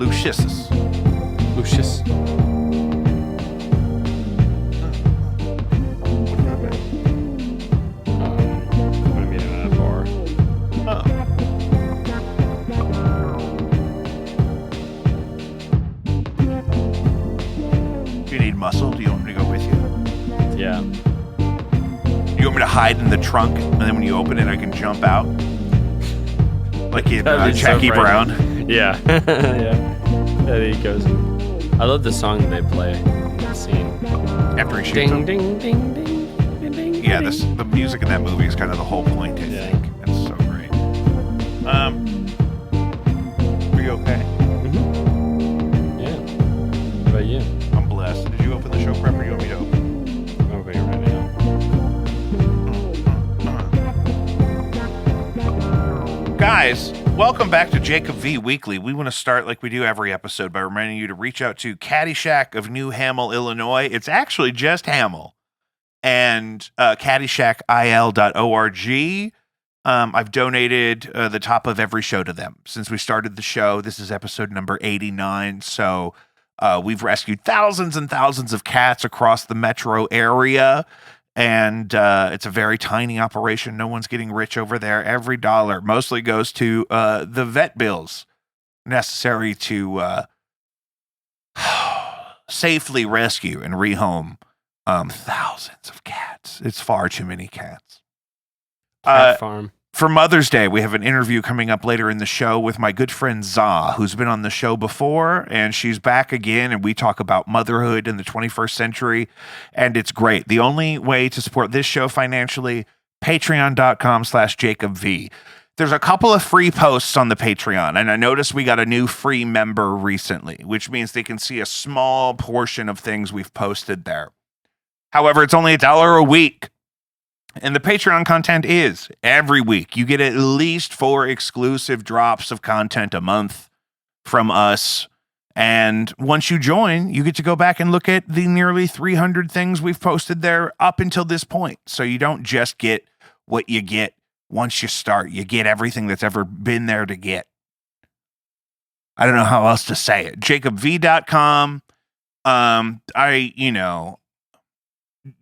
Lucius. I'm gonna meet him at a bar. Oh. Do you need muscle? Do you want me to go with you? Yeah. You want me to hide in the trunk, and then when you open it, I can jump out? Like in That'd be so Jackie frightening. Brown? Yeah. Yeah. There he goes. I love the song they play in the scene. After he shoots Ding, him? ding, ding, ding, ding, ding. Yeah, ding. the music in that movie is kind of the whole point, I Yeah. think. It's so great. Are you okay? Yeah. What about you? I'm blessed. Did you open the show prep, or you want me to open? I'm opening it right now. Guys, welcome back to Jacob V Weekly. We want to start like we do every episode by reminding you to reach out to Caddyshack of New Hamel, Illinois. It's actually just Hamel. And caddyshackil.org. I've donated the top of every show to them since we started the show. This is episode number 89. So we've rescued thousands and thousands of cats across the metro area. And it's a very tiny operation. No one's getting rich over there. Every dollar mostly goes to the vet bills necessary to safely rescue and rehome thousands of cats. It's far too many cats. Cat farm. For Mother's Day, we have an interview coming up later in the show with my good friend Za, who's been on the show before, and she's back again, and we talk about motherhood in the 21st century, and it's great. The only way to support this show financially, patreon.com/JacobV. There's a couple of free posts on the Patreon, and I noticed we got a new free member recently, which means they can see a small portion of things we've posted there. However, it's only $1 a week. And the Patreon content is every week. You get at least 4 exclusive drops of content a month from us. And once you join, you get to go back and look at the nearly 300 things we've posted there up until this point. So you don't just get what you get once you start. You get everything that's ever been there to get. I don't know how else to say it. JacobV.com.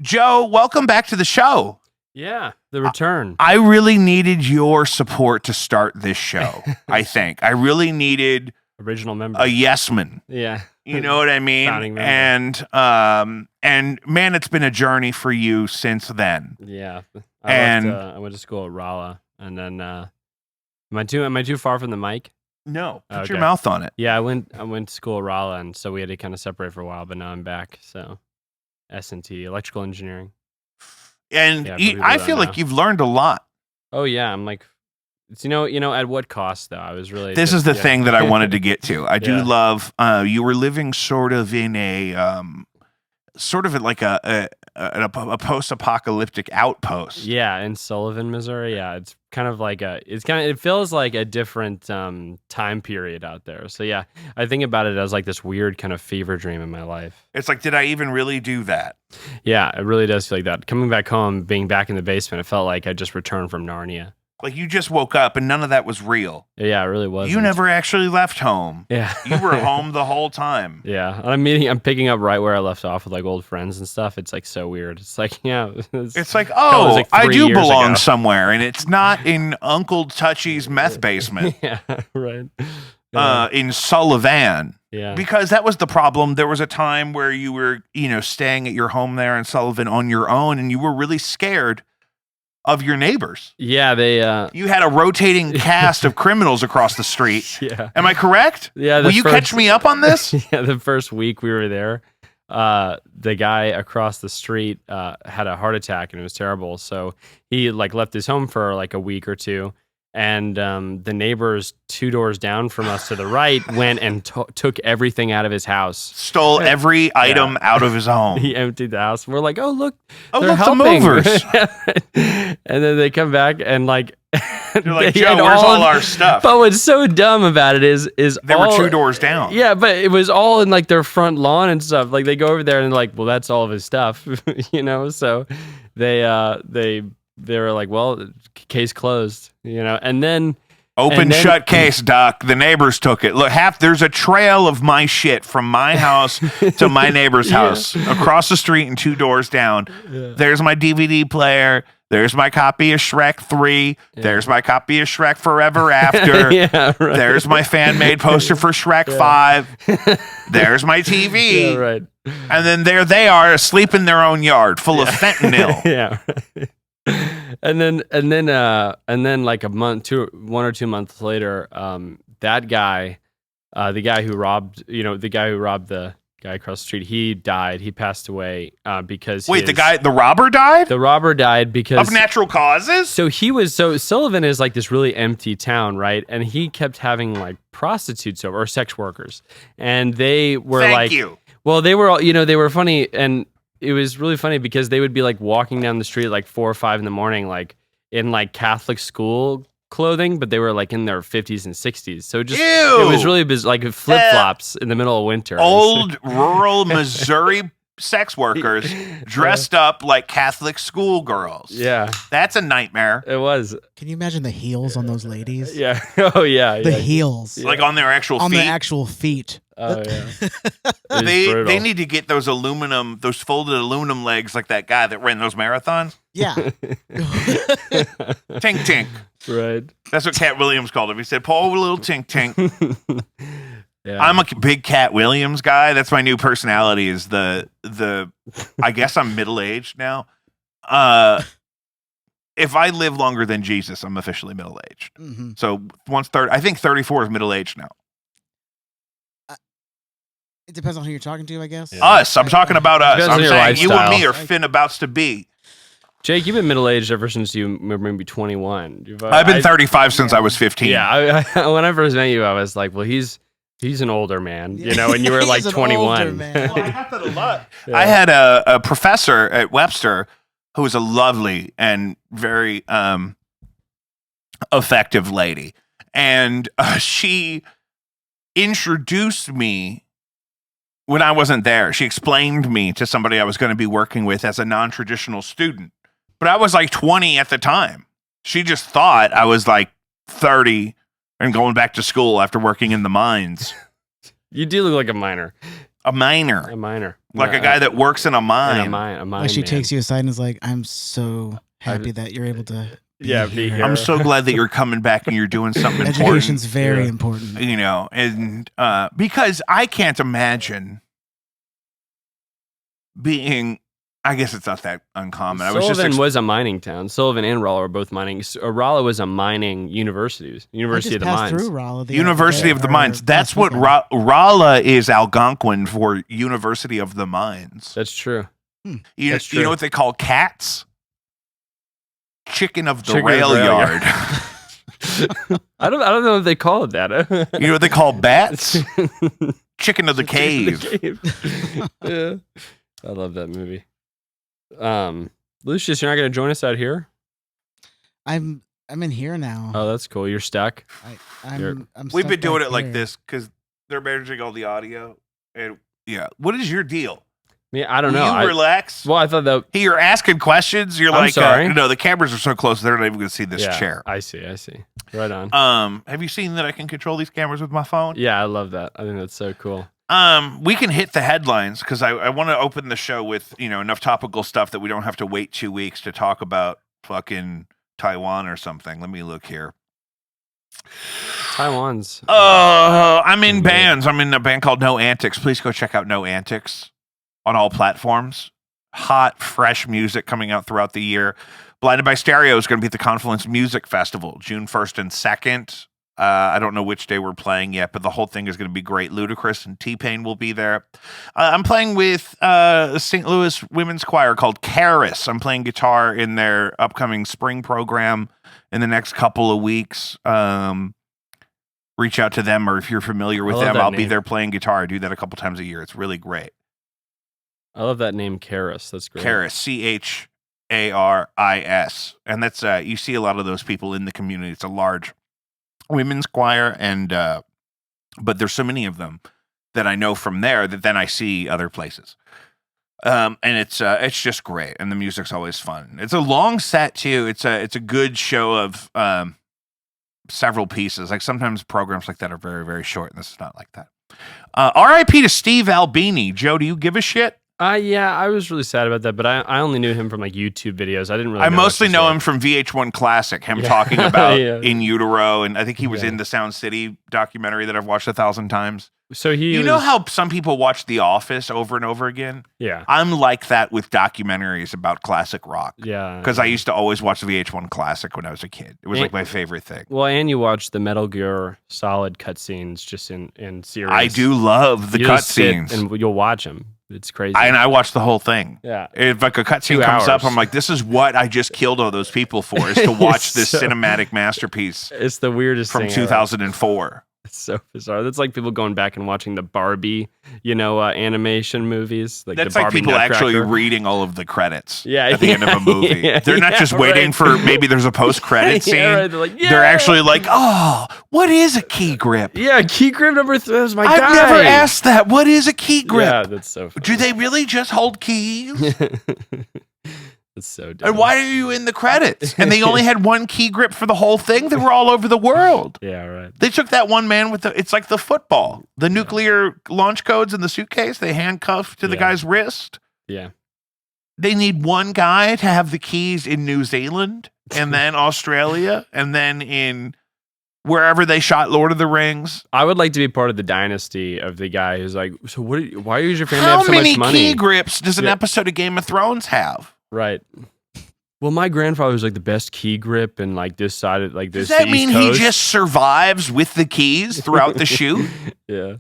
Joe, welcome back to the show. Yeah, the return. I really needed your support to start this show, I think. I really needed Original member. a yes man. Yeah. You know what I mean? Founding member. And man, it's been a journey for you since then. Yeah. And- I went to school at Rolla, and then am I too far from the mic? No, put Okay. your mouth on it. Yeah, I went to school at Rolla, and so we had to kind of separate for a while, but now I'm back. So S&T, electrical engineering. And Yeah, people I do feel that like you've learned a lot. Oh yeah, I'm like, it's, at what cost though? I was really. This is the thing that I wanted to get to. I do Yeah. love you were living sort of in a like a post-apocalyptic outpost. Yeah, in Sullivan, Missouri. Yeah, it's kind of like it feels like a different time period out there. So yeah, I think about it as like this weird kind of fever dream in my life. It's like, did I even really do that? Yeah, it really does feel like that. Coming back home, being back in the basement, it felt like I just returned from Narnia. Like you just woke up and none of that was real. Yeah, it really was. You never actually left home. Yeah. You were home the whole time. Yeah, I'm picking up right where I left off with like old friends and stuff. It's like so weird. It's like, yeah. It's like, That was, like, I 3 do years belong ago. somewhere, and it's not in Uncle Touchy's meth basement Yeah, right. in Sullivan. Yeah. Because that was the problem. There was a time where you were, staying at your home there in Sullivan on your own, and you were really scared of your neighbors. Yeah, they You had a rotating cast of criminals across the street. yeah. Am I correct? Yeah, Will you catch me up on this? Yeah, the first week we were there, the guy across the street had a heart attack and it was terrible. So he like left his home for like a week or two. And the neighbors 2 doors down from us to the right went and took everything out of his house. Stole every item out of his home. He emptied the house. We're like, oh look, Oh, they're look, the helping. movers. And then they come back and like, You're like, they Joe, had where's all our stuff? But what's so dumb about it is They all, were 2 doors down. Yeah, but it was all in like their front lawn and stuff. Like they go over there and like, well, that's all of his stuff, So they were like, well, case closed, And then Open shut case, Doc. The neighbors took it. Look, there's a trail of my shit from my house to my neighbor's house across the street and 2 doors down. Yeah. There's my DVD player. There's my copy of Shrek 3. Yeah. There's my copy of Shrek Forever After. Yeah, right. There's my fan-made poster for Shrek 5. There's my TV. Yeah, right. And then there they are asleep in their own yard full of fentanyl. Yeah. Right. And then like 1 or 2 months later, that guy, the guy who robbed the guy across the street, he died. He passed away because the robber died? The robber died because of natural causes? So Sullivan is like this really empty town, right? And he kept having like prostitutes over, or sex workers. And they were well, they were all, they were funny, and it was really funny because they would be like walking down the street at like 4 or 5 in the morning, like in like Catholic school clothing, but they were like in their 50s and 60s. So it was really like flip flops in the middle of winter. Old rural Missouri sex workers dressed up like Catholic schoolgirls. Yeah. That's a nightmare. It was. Can you imagine the heels on those ladies? Yeah. Oh, yeah. The heels. Yeah. Like on their actual feet? On the actual feet. Oh, yeah. They need to get those folded aluminum legs like that guy that ran those marathons. Yeah. Tink tink. Right. That's what Cat Williams called him. He said, "Paul, a little tink tink." Yeah. I'm a big Cat Williams guy. That's my new personality. Is the I guess I'm middle aged now. If I live longer than Jesus, I'm officially middle aged. Mm-hmm. So I think 34 is middle aged now. It depends on who you're talking to, I guess. Yeah. Us. I'm talking about us. I'm saying lifestyle. You and me are finabouts to be. Jake, you've been middle-aged ever since you were maybe 21. I've been 35 since I was 15. Yeah, when I first met you, I was like, well, he's an older man, and you were like 21. Well, I got that a lot. Yeah. I had a professor at Webster who was a lovely and very effective lady. And she introduced me when I wasn't there. She explained me to somebody I was going to be working with as a non-traditional student. But I was like 20 at the time. She just thought I was like 30 and going back to school after working in the mines. You do look like a miner. A miner. A miner. Like a guy that works in a mine. A mine like she takes you aside and is like, I'm so happy that you're able to be here. I'm so glad that you're coming back and you're doing something important. Education's very important. And because I can't imagine being... I guess it's not that uncommon. Sullivan was a mining town. Sullivan and Rolla were both mining. Rolla was a mining university. University of the Mines. Through Rolla, University of the Mines. That's what Rolla is Algonquin for University of the Mines. That's true. You know what they call cats? Chicken of the rail yard. I don't know if they call it that. You know what they call bats? Chicken of the cave. Yeah. I love that movie. Lucius, you're not going to join us out here? I'm in here now. Oh, that's cool. You're stuck. We've been doing it like this because they're managing all the audio. And what is your deal? I don't know. You relax. Well, I thought that you're asking questions. You're like, sorry. No, the cameras are so close they're not even going to see this chair. I see. Right on. Have you seen that I can control these cameras with my phone? Yeah, I love that. I think that's so cool. We can hit the headlines because I want to open the show with, enough topical stuff that we don't have to wait 2 weeks to talk about fucking Taiwan or something. Let me look here. Taiwan's. I'm in bands. I'm in a band called No Antics. Please go check out No Antics on all platforms. Hot, fresh music coming out throughout the year. Blinded by Stereo is going to be at the Confluence Music Festival, June 1st and 2nd. I don't know which day we're playing yet, but the whole thing is going to be great. Ludacris and T-Pain will be there. I'm playing with a St. Louis women's choir called Karis. I'm playing guitar in their upcoming spring program in the next couple of weeks. Reach out to them, or if you're familiar with them, I'll be there playing guitar. I do that a couple times a year. It's really great. I love that name, Karis. That's great. Karis, Charis. And that's, you see a lot of those people in the community. It's a large women's choir, and but there's so many of them that I know from there that then I see other places, and it's just great, and the music's always fun. It's a long set too. It's a good show of several pieces. Like sometimes programs like that are very, very short, and this is not like that. R.I.P. to Steve Albini. Joe, do you give a shit? Yeah, I was really sad about that, but I only knew him from like YouTube videos. I didn't really. I mostly know him from VH1 Classic. Him talking about In Utero, and I think he was in the Sound City documentary that I've watched 1,000 times. So you know how some people watch The Office over and over again? Yeah, I'm like that with documentaries about classic rock. Yeah, because I used to always watch the VH1 Classic when I was a kid. It was like my favorite thing. Well, and you watch the Metal Gear Solid cutscenes just in series. I do love the cutscenes, and you'll watch them. It's crazy. And I watched the whole thing. Yeah. If like a cutscene comes up, I'm like, this is what I just killed all those people for, is to watch this cinematic masterpiece. It's the weirdest from thing 2004. It's so bizarre. That's like people going back and watching the Barbie, animation movies. Like that's the like Barbie people Nutcracker. actually reading all of the credits at the yeah, end of a movie. Yeah, they're not just waiting for maybe there's a post-credit scene. Yeah, right. They're like, They're actually like, oh, what is a key grip? Yeah, key grip number 3 is my guy. I've never asked that. What is a key grip? Yeah, that's so funny. Do they really just hold keys? That's so dumb. And why are you in the credits? And they only had one key grip for the whole thing? They were all over the world. Yeah, right. They took that one man with it's like the football. The nuclear launch codes in the suitcase, they handcuffed to the guy's wrist. Yeah. They need one guy to have the keys in New Zealand and then Australia and then in wherever they shot Lord of the Rings. I would like to be part of the dynasty of the guy who's like, so why does your family How have so much money? How many key grips does an episode of Game of Thrones have? Right. Well, my grandfather was like the best key grip and like this side of like this. Does that mean he just survives with the keys throughout the shoot? Yeah.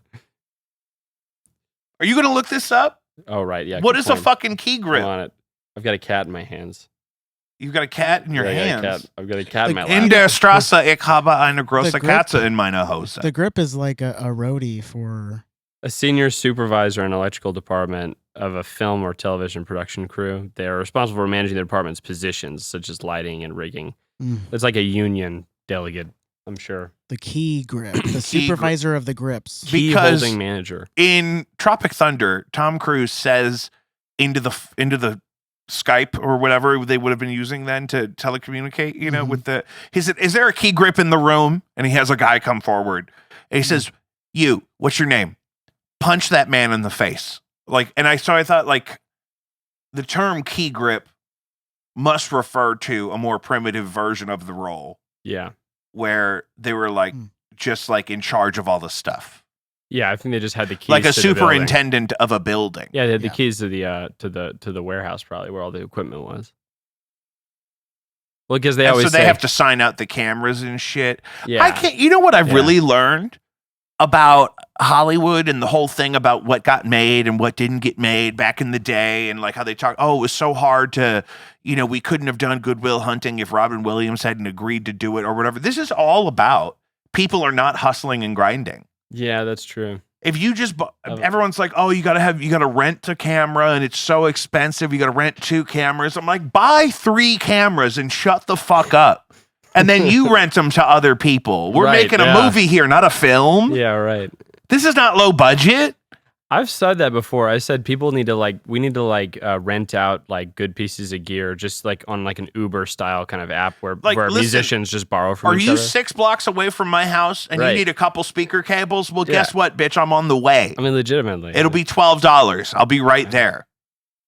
Are you going to look this up? Oh, right. Yeah. What is a fucking key grip? I want it. I've got a cat in my hands. You've got a cat in your hands? I've got a cat in my lap. In der Straße, ich habe eine große Katze in meiner Hose. The grip is like a roadie for... A senior supervisor in electrical department of a film or television production crew. They are responsible for managing the department's positions, such as lighting and rigging. It's like a union delegate, I'm sure. The key grip. The supervisor of the grips. Key holding manager. In Tropic Thunder, Tom Cruise says into the Skype or whatever they would have been using then to telecommunicate, with the... He said, is there a key grip in the room? And he has a guy come forward. And he says, you, what's your name? Punch that man in the face. I thought like the term key grip must refer to a more primitive version of the role. Yeah. Where they were like just like in charge of all the stuff. Yeah, I think they just had the keys. Like a superintendent of a building. Yeah, they had the keys to the warehouse probably where all the equipment was. Well, because they always they have to sign out the cameras and shit. Yeah. I can't. You know what I've really learned about Hollywood and the whole thing about what got made and what didn't get made back in the day, and like how they talk, it was so hard to, we couldn't have done Good Will Hunting if Robin Williams hadn't agreed to do it or whatever. This is all about people are not hustling and grinding. Yeah, that's true. If you just, everyone's like, you got to rent a camera and it's so expensive. You got to rent 2 cameras. I'm like, buy 3 cameras and shut the fuck up. And then you rent them to other people. We're making a movie here, not a film. Yeah, right. This is not low budget. I've said that before. I said we need to rent out like good pieces of gear, just like on like an Uber style kind of app where musicians just borrow from each other. Are you 6 blocks away from my house and you need a couple speaker cables? Well, guess what, bitch? I'm on the way. I mean, legitimately. It'll be $12. I'll be right there.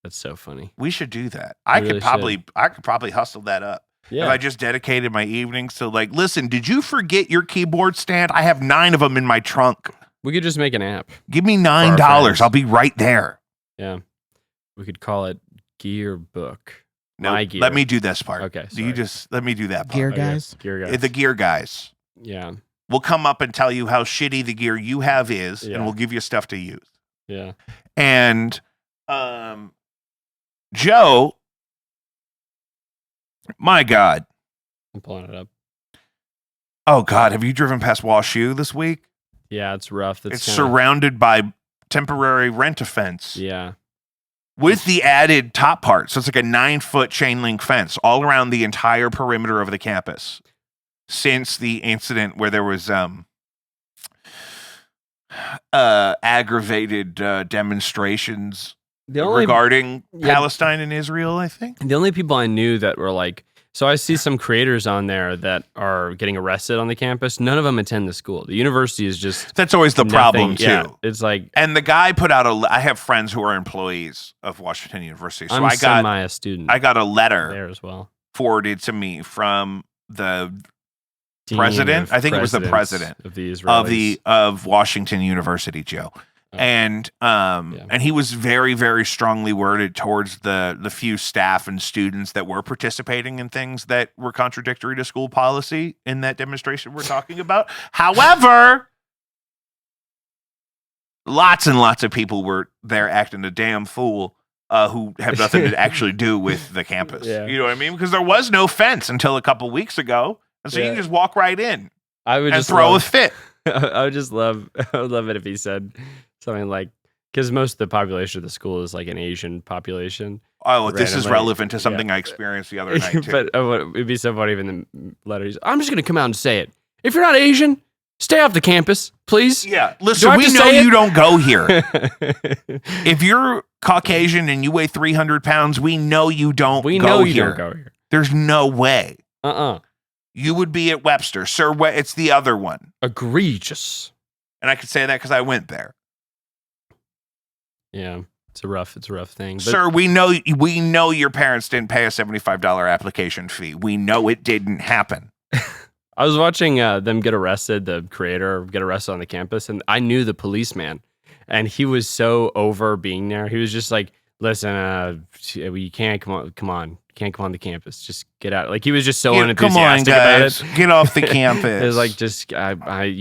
That's so funny. We should do that. I could probably hustle that up. Yeah. If I just dedicated my evenings to like, listen, did you forget your keyboard stand? I have 9 of them in my trunk. We could just make an app. Give me $9. I'll be right there. Yeah. We could call it Gear Book. No, let me do this part. Okay. You just let me do that part. Gear guys? Gear guys. The gear guys. Yeah. We'll come up and tell you how shitty the gear you have is, and we'll give you stuff to use. Yeah. And Joe, my God. I'm pulling it up. Oh, God. Have you driven past WashU this week? Yeah, it's rough. It's surrounded by temporary rent-a-fence. Yeah. With the added top part. So it's like a 9-foot chain link fence all around the entire perimeter of the campus. Since the incident where there was aggravated demonstrations regarding Palestine and Israel, I think. The only people I knew that were like So I see some creators on there that are getting arrested on the campus. None of them attend the school. The university is just That's always the problem too. Yeah, it's like, and the guy put out I have friends who are employees of Washington University, so I'm a student. I got a letter there as well. forwarded to me from the Dean president. I think it was the president of the Israelis. of Washington University, Joe. And and he was very, very strongly worded towards the few staff and students that were participating in things that were contradictory to school policy in that demonstration we're talking about. However, lots and lots of people were there acting a damn fool who have nothing to actually do with the campus. Yeah. You know what I mean? Because there was no fence until a couple weeks ago. And so you can just walk right in and throw a fit. I would love it if he said something like, because most of the population of the school is like an Asian population. Oh, this is relevant to something I experienced the other night too. But it'd be so funny if in the letters, I'm just going to come out and say it. If you're not Asian, stay off the campus, please. Yeah, listen, we know you don't go here. If you're Caucasian and you weigh 300 pounds, we know you don't go here. There's no way. You would be at Webster. Sir, it's the other one. Egregious. And I could say that because I went there. Yeah, it's a rough thing. But sir, we know your parents didn't pay a $75 application fee. We know it didn't happen. I was watching them get arrested, the creator get arrested on the campus, and I knew the policeman, and he was so over being there. He was just like, listen, you can't come on. Can't come on the campus. Just get out. Like he was just so unenthusiastic about it. Get off the campus. It was like, just guys,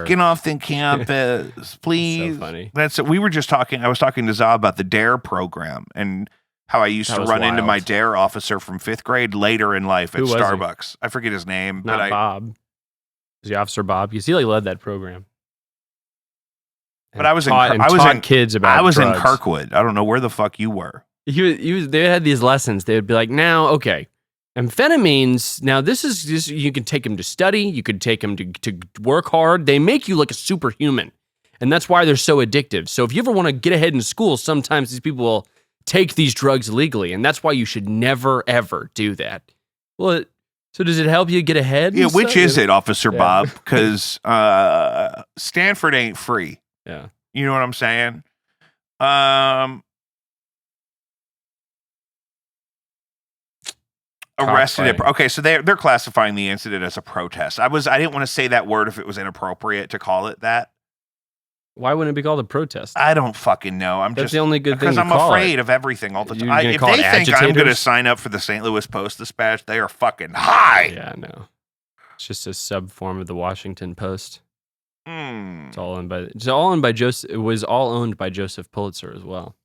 get off the campus, please. So funny. We were just talking. I was talking to Za about the DARE program and how I used to run into my DARE officer from 5th grade later in life at Starbucks. I forget his name, but Bob. Was the Officer Bob? Because he led that program. But I was in kids about. I was drugs. in Kirkwood. I don't know where the fuck you were. They had these lessons. They would be like, now, okay, amphetamines. Now this is you can take them to study. You could take them to work hard. They make you like a superhuman, and that's why they're so addictive. So if you ever want to get ahead in school, sometimes these people will take these drugs legally, and that's why you should never ever do that. Well, so does it help you get ahead? Yeah, which is it, Officer Bob? Because Stanford ain't free. Yeah, you know what I'm saying. Arrested. Okay, so they're classifying the incident as a protest. I didn't want to say that word if it was inappropriate to call it that. Why wouldn't it be called a protest? I don't fucking know. That's the only good thing. Because I'm afraid of everything all the time. If they think I'm going to sign up for the St. Louis Post-Dispatch, they are fucking high. Yeah, no. It's just a sub form of the Washington Post. It's all owned by Joseph. It was all owned by Joseph Pulitzer as well.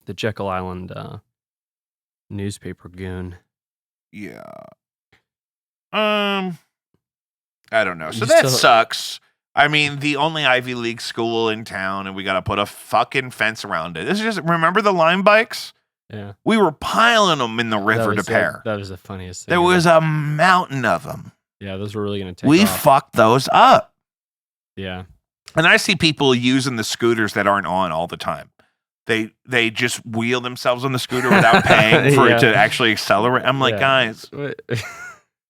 The Jekyll Island newspaper goon. Yeah. I don't know. So that sucks. I mean, the only Ivy League school in town, and we got to put a fucking fence around it. This is just, remember the Lime bikes? Yeah. We were piling them in the river to pair. That was the funniest thing. There was a mountain of them. Yeah, those were really going to take We off. fucked those up. Yeah. And I see people using the scooters that aren't on all the time. They just wheel themselves on the scooter without paying for it to actually accelerate. I'm like, guys,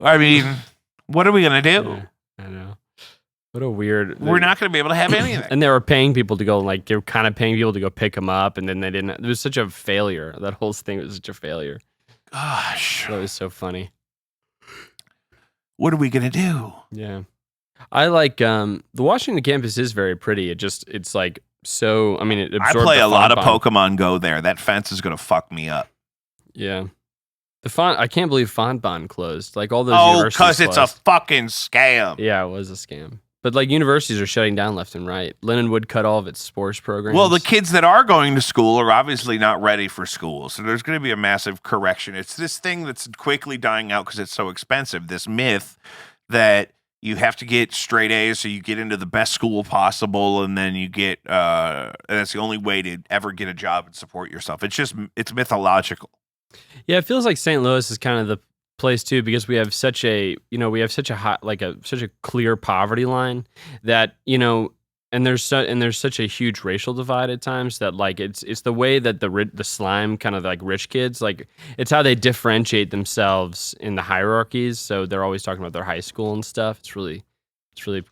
I mean, what are we going to do? Yeah, I know. What a weird... We're not going to be able to have anything. And they were paying people to go, like, they were kind of paying people to go pick them up, and then they didn't... It was such a failure. That whole thing was such a failure. Gosh. That was so funny. What are we going to do? Yeah. I like... the Washington campus is very pretty. It's like... So, I mean, it absorbed I play a lot of Pokemon Go there. That fence is going to fuck me up. Yeah. I can't believe Fontbonne closed. Like, all those universities because it's a fucking scam. Yeah, it was a scam. But, like, universities are shutting down left and right. Lindenwood cut all of its sports programs. Well, the kids that are going to school are obviously not ready for school. So there's going to be a massive correction. It's this thing that's quickly dying out because it's so expensive. This myth that you have to get straight A's so you get into the best school possible, and then you get, and that's the only way to ever get a job and support yourself. It's mythological. Yeah, it feels like St. Louis is kind of the place too, because we have such a hot, such a clear poverty line that, and there's such a huge racial divide at times that like it's the way that the slime kind of like rich kids, like it's how they differentiate themselves in the hierarchies. So they're always talking about their high school and stuff. It's really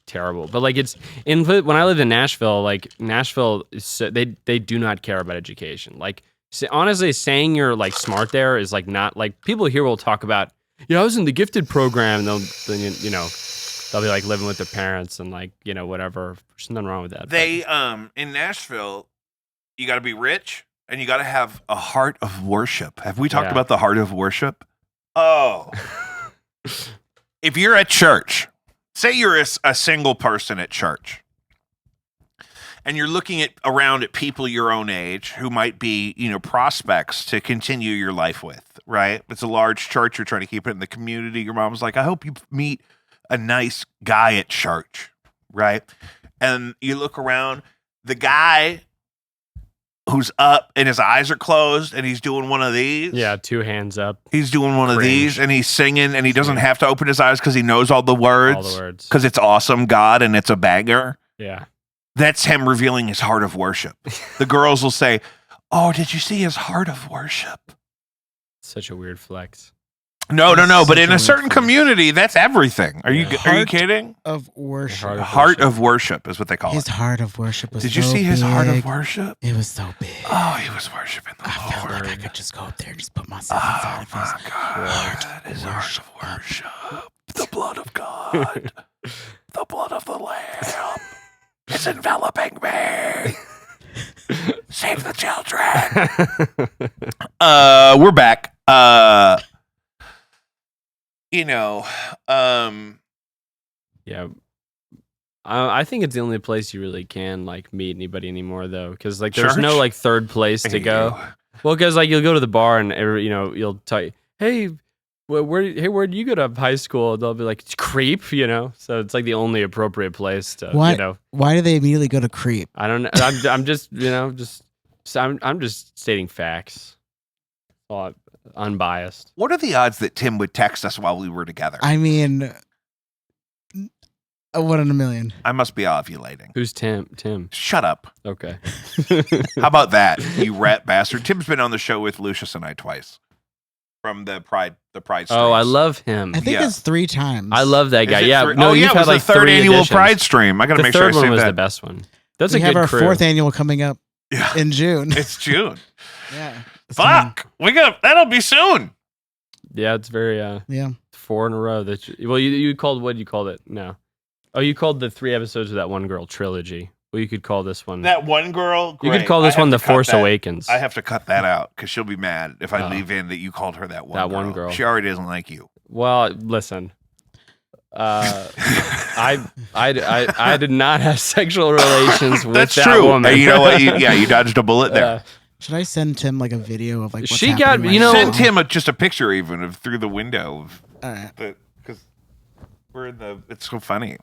terrible. But like when I lived in Nashville, like Nashville they do not care about education. Like honestly, saying you're like smart there is like not like people here will talk about, I was in the gifted program, and they'll be like living with their parents and like, whatever. There's nothing wrong with that. They in Nashville, you got to be rich and you got to have a heart of worship. Have we talked about the heart of worship? Oh. If you're at church, say you're a single person at church, and you're looking around at people your own age who might be, prospects to continue your life with, right? It's a large church. You're trying to keep it in the community. Your mom's like, I hope you meet a nice guy at church, right? And you look around, the guy who's up and his eyes are closed and he's doing one of these. Yeah, 2 hands up. He's doing one of these and he's singing and he doesn't have to open his eyes because he knows all the words. All the words. Because it's awesome, God, and it's a banger. Yeah. That's him revealing his heart of worship. The girls will say, oh, did you see his heart of worship? Such a weird flex. No. But in a certain community, that's everything. Are you kidding? Of worship. Heart of worship is what they call His it. heart of worship was Did you see his heart of worship? It was so big. Oh, he was worshiping the I Lord. felt like I could just go up there and just put myself inside of his God. His heart of worship. The blood of God. The blood of the Lamb. It's enveloping me. Save the children. We're back. Yeah. I think it's the only place you really can like meet anybody anymore, though, because like there's no like third place to go. Well, because like you'll go to the bar and you'll tell you, hey, where'd you go to high school? They'll be like, creep, So it's like the only appropriate place to, Why do they immediately go to creep? I don't know. I'm just, I'm just stating facts. Unbiased. What are the odds that Tim would text us while we were together? I mean, 1 in a million. I must be ovulating. Who's Tim? Shut up. Okay. How about that, you rat bastard? Tim's been on the show with Lucius and I twice. From the Pride Streams. Oh, I love him. I think it's 3 times. I love that guy. Yeah. No, you've it had was like the 3rd 3 annual editions. Pride stream. I got to make sure I The 3rd one say was that. the best one. That's we a have good our crew. 4th annual coming up in June. It's June. Yeah. Fuck. That'll be soon. Yeah, it's very 4 in a row. You called what you called it? No. Oh, you called the 3 episodes of that one girl trilogy. Well, you could call this one. That one girl. Great. You could call this one The Force Awakens. I have to cut that out because she'll be mad if I leave in that you called her that one girl. She already doesn't like you. Well, listen. I did not have sexual relations with That's that true. woman. You know what? You dodged a bullet there. Should I send Tim like a video of like what's She got, happening right Send now? Tim just a picture even of through the window. All right. Because we're in the. It's so funny.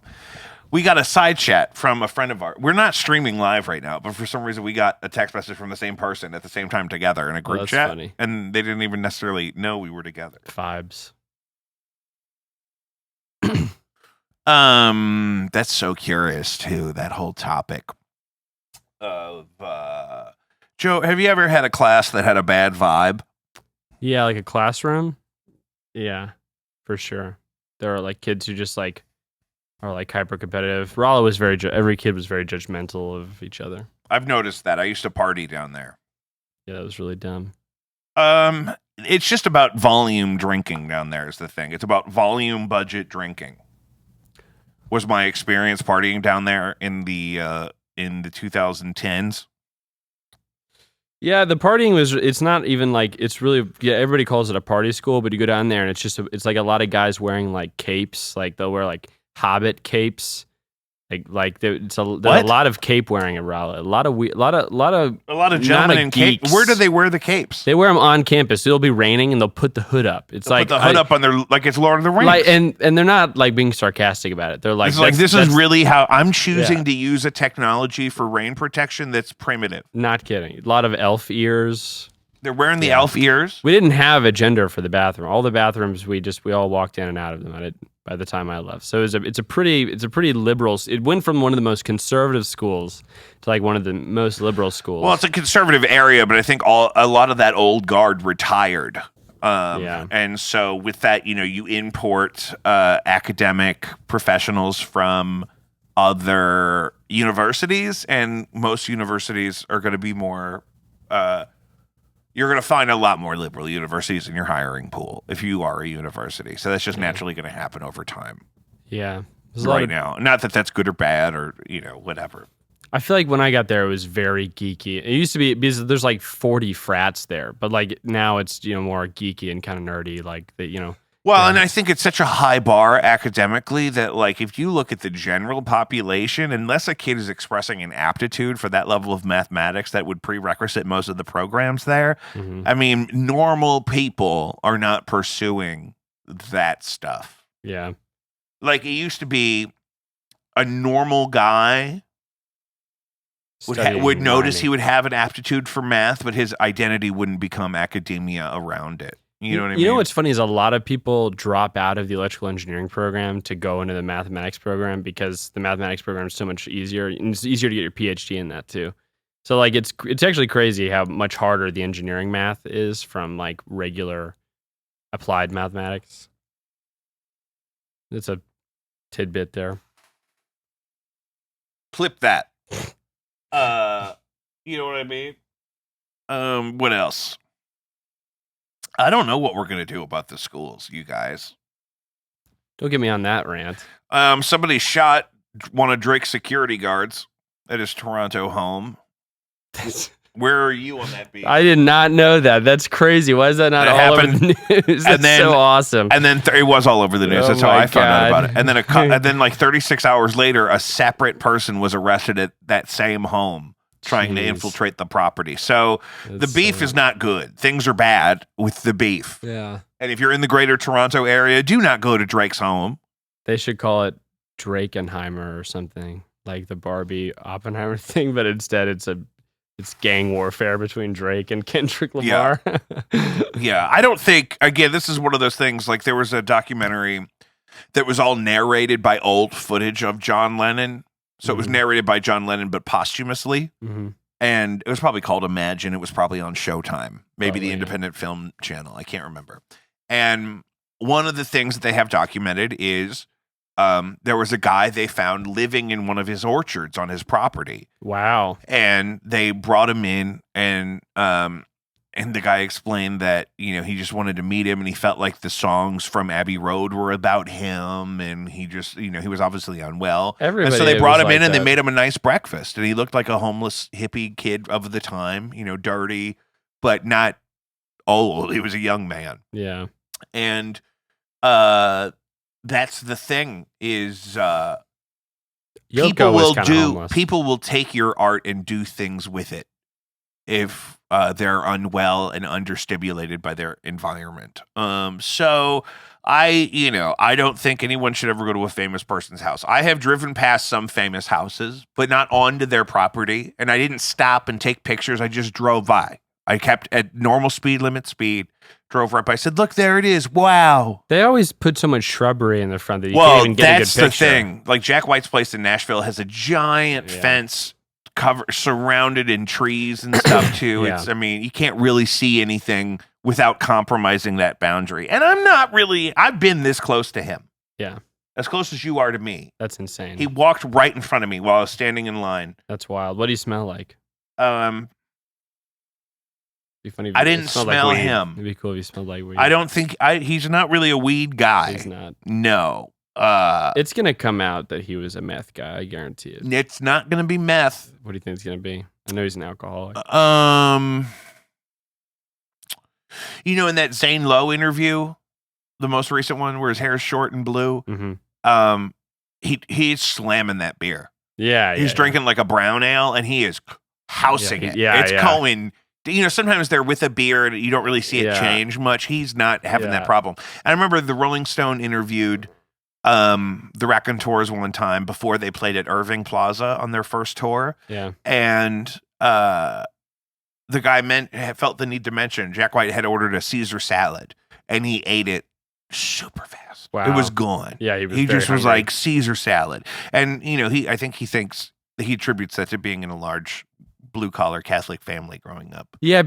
We got a side chat from a friend of ours. We're not streaming live right now, but for some reason we got a text message from the same person at the same time together in a group that's chat. funny. And they didn't even necessarily know we were together. Vibes. That's so curious too, that whole topic of Joe, have you ever had a class that had a bad vibe? Yeah, like a classroom. Yeah, for sure. There are like kids who just like are like hyper competitive. Raleigh was every kid was very judgmental of each other. I've noticed that. I used to party down there. Yeah, that was really dumb. It's just about volume drinking down there is the thing. It's about volume budget drinking. Was my experience partying down there in the 2010s. Yeah, the partying it's not even like, it's really, everybody calls it a party school, but you go down there and it's like a lot of guys wearing like capes, like they'll wear like Hobbit capes. There's a lot of cape wearing at Raleigh. A lot of gentlemen in capes. Where do they wear the capes? They wear them on campus. It'll be raining and they'll put the hood up. It's they'll like put the hood up on their like it's Lord of the Rings. Like, and they're not like being sarcastic about it. They're like, this is really how I'm choosing to use a technology for rain protection that's primitive. Not kidding. A lot of elf ears. They're wearing the elf ears. We didn't have a gender for the bathroom. All the bathrooms we all walked in and out of them. by the time I left. So it's a pretty liberal. It went from one of the most conservative schools to like one of the most liberal schools. Well, it's a conservative area, but I think a lot of that old guard retired. And so with that, you import academic professionals from other universities, and most universities are going to be more. You're going to find a lot more liberal universities in your hiring pool if you are a university. So that's just naturally going to happen over time. Yeah. Right now. Not that that's good or bad or, whatever. I feel like when I got there, it was very geeky. It used to be because there's like 40 frats there, but like now it's, more geeky and kind of nerdy. Like that, Well, and I think it's such a high bar academically that, like, if you look at the general population, unless a kid is expressing an aptitude for that level of mathematics that would prerequisite most of the programs there, I mean, normal people are not pursuing that stuff. Yeah. Like, it used to be a normal guy would notice he would have an aptitude for math, but his identity wouldn't become academia around it. You know what I mean? You know what's funny is a lot of people drop out of the electrical engineering program to go into the mathematics program because the mathematics program is so much easier, and it's easier to get your PhD in that too. So like it's actually crazy how much harder the engineering math is from like regular applied mathematics. It's a tidbit there. Clip that. You know what I mean? What else? I don't know what we're going to do about the schools, you guys. Don't get me on that rant. Somebody shot one of Drake's security guards at his Toronto home. Where are you on that beat? I did not know that. That's crazy. Why is that not all over the news? That's so awesome. And then it was all over the news. That's how I found out about it. And then and then like 36 hours later, a separate person was arrested at that same home trying to infiltrate the property. So the beef is not good. Things are bad with the beef. Yeah. And if you're in the greater Toronto area, do not go to Drake's home. They should call it Drakenheimer or something, like the Barbie Oppenheimer thing, but instead it's gang warfare between Drake and Kendrick Lamar. Yeah. I don't think, again, this is one of those things, like there was a documentary that was all narrated by old footage of John Lennon. So it was narrated by John Lennon, but posthumously. And it was probably called Imagine. It was probably on Showtime, maybe the Independent Film Channel. I can't remember. And one of the things that they have documented is there was a guy they found living in one of his orchards on his property. Wow. And they brought him in, and the guy explained that, he just wanted to meet him, and he felt like the songs from Abbey Road were about him, and he just, he was obviously unwell. Everybody, and so they brought him in, and they made him a nice breakfast, and he looked like a homeless hippie kid of the time, dirty, but not old. He was a young man. Yeah. And that's the thing is people will take your art and do things with it if they're unwell and understimulated by their environment. So I don't think anyone should ever go to a famous person's house. I have driven past some famous houses, but not onto their property, and I didn't stop and take pictures. I just drove by. I kept at normal speed, drove right by. I said, "Look, there it is! Wow!" They always put so much shrubbery in the front that you can't even get a good picture. That's the thing. Like Jack White's place in Nashville has a giant fence surrounded in trees and stuff too. It's, you can't really see anything without compromising that boundary. And I've been this close to him. Yeah. As close as you are to me. That's insane. He walked right in front of me while I was standing in line. That's wild. What do you smell like? Be funny if I didn't smell like him. It'd be cool if he smelled like weed. I don't think he's not really a weed guy. He's not. No. It's gonna come out that he was a meth guy. I guarantee it. It's not gonna be meth. What do you think it's gonna be? I know he's an alcoholic. In that Zane Lowe interview, the most recent one where his hair is short and blue, he's slamming that beer. Yeah, he's drinking like a brown ale, and he is housing it. It's going. Sometimes they're with a beer and you don't really see it change much. He's not having that problem. And I remember the Rolling Stone interviewed the Raconteurs one time before they played at Irving Plaza on their first tour. Yeah. And the guy felt the need to mention Jack White had ordered a Caesar salad, and he ate it super fast. Wow. It was gone. Yeah, he was. He very just was hungry. like Caesar salad, and I think he thinks he attributes that to being in a large blue collar Catholic family growing up. Yeah,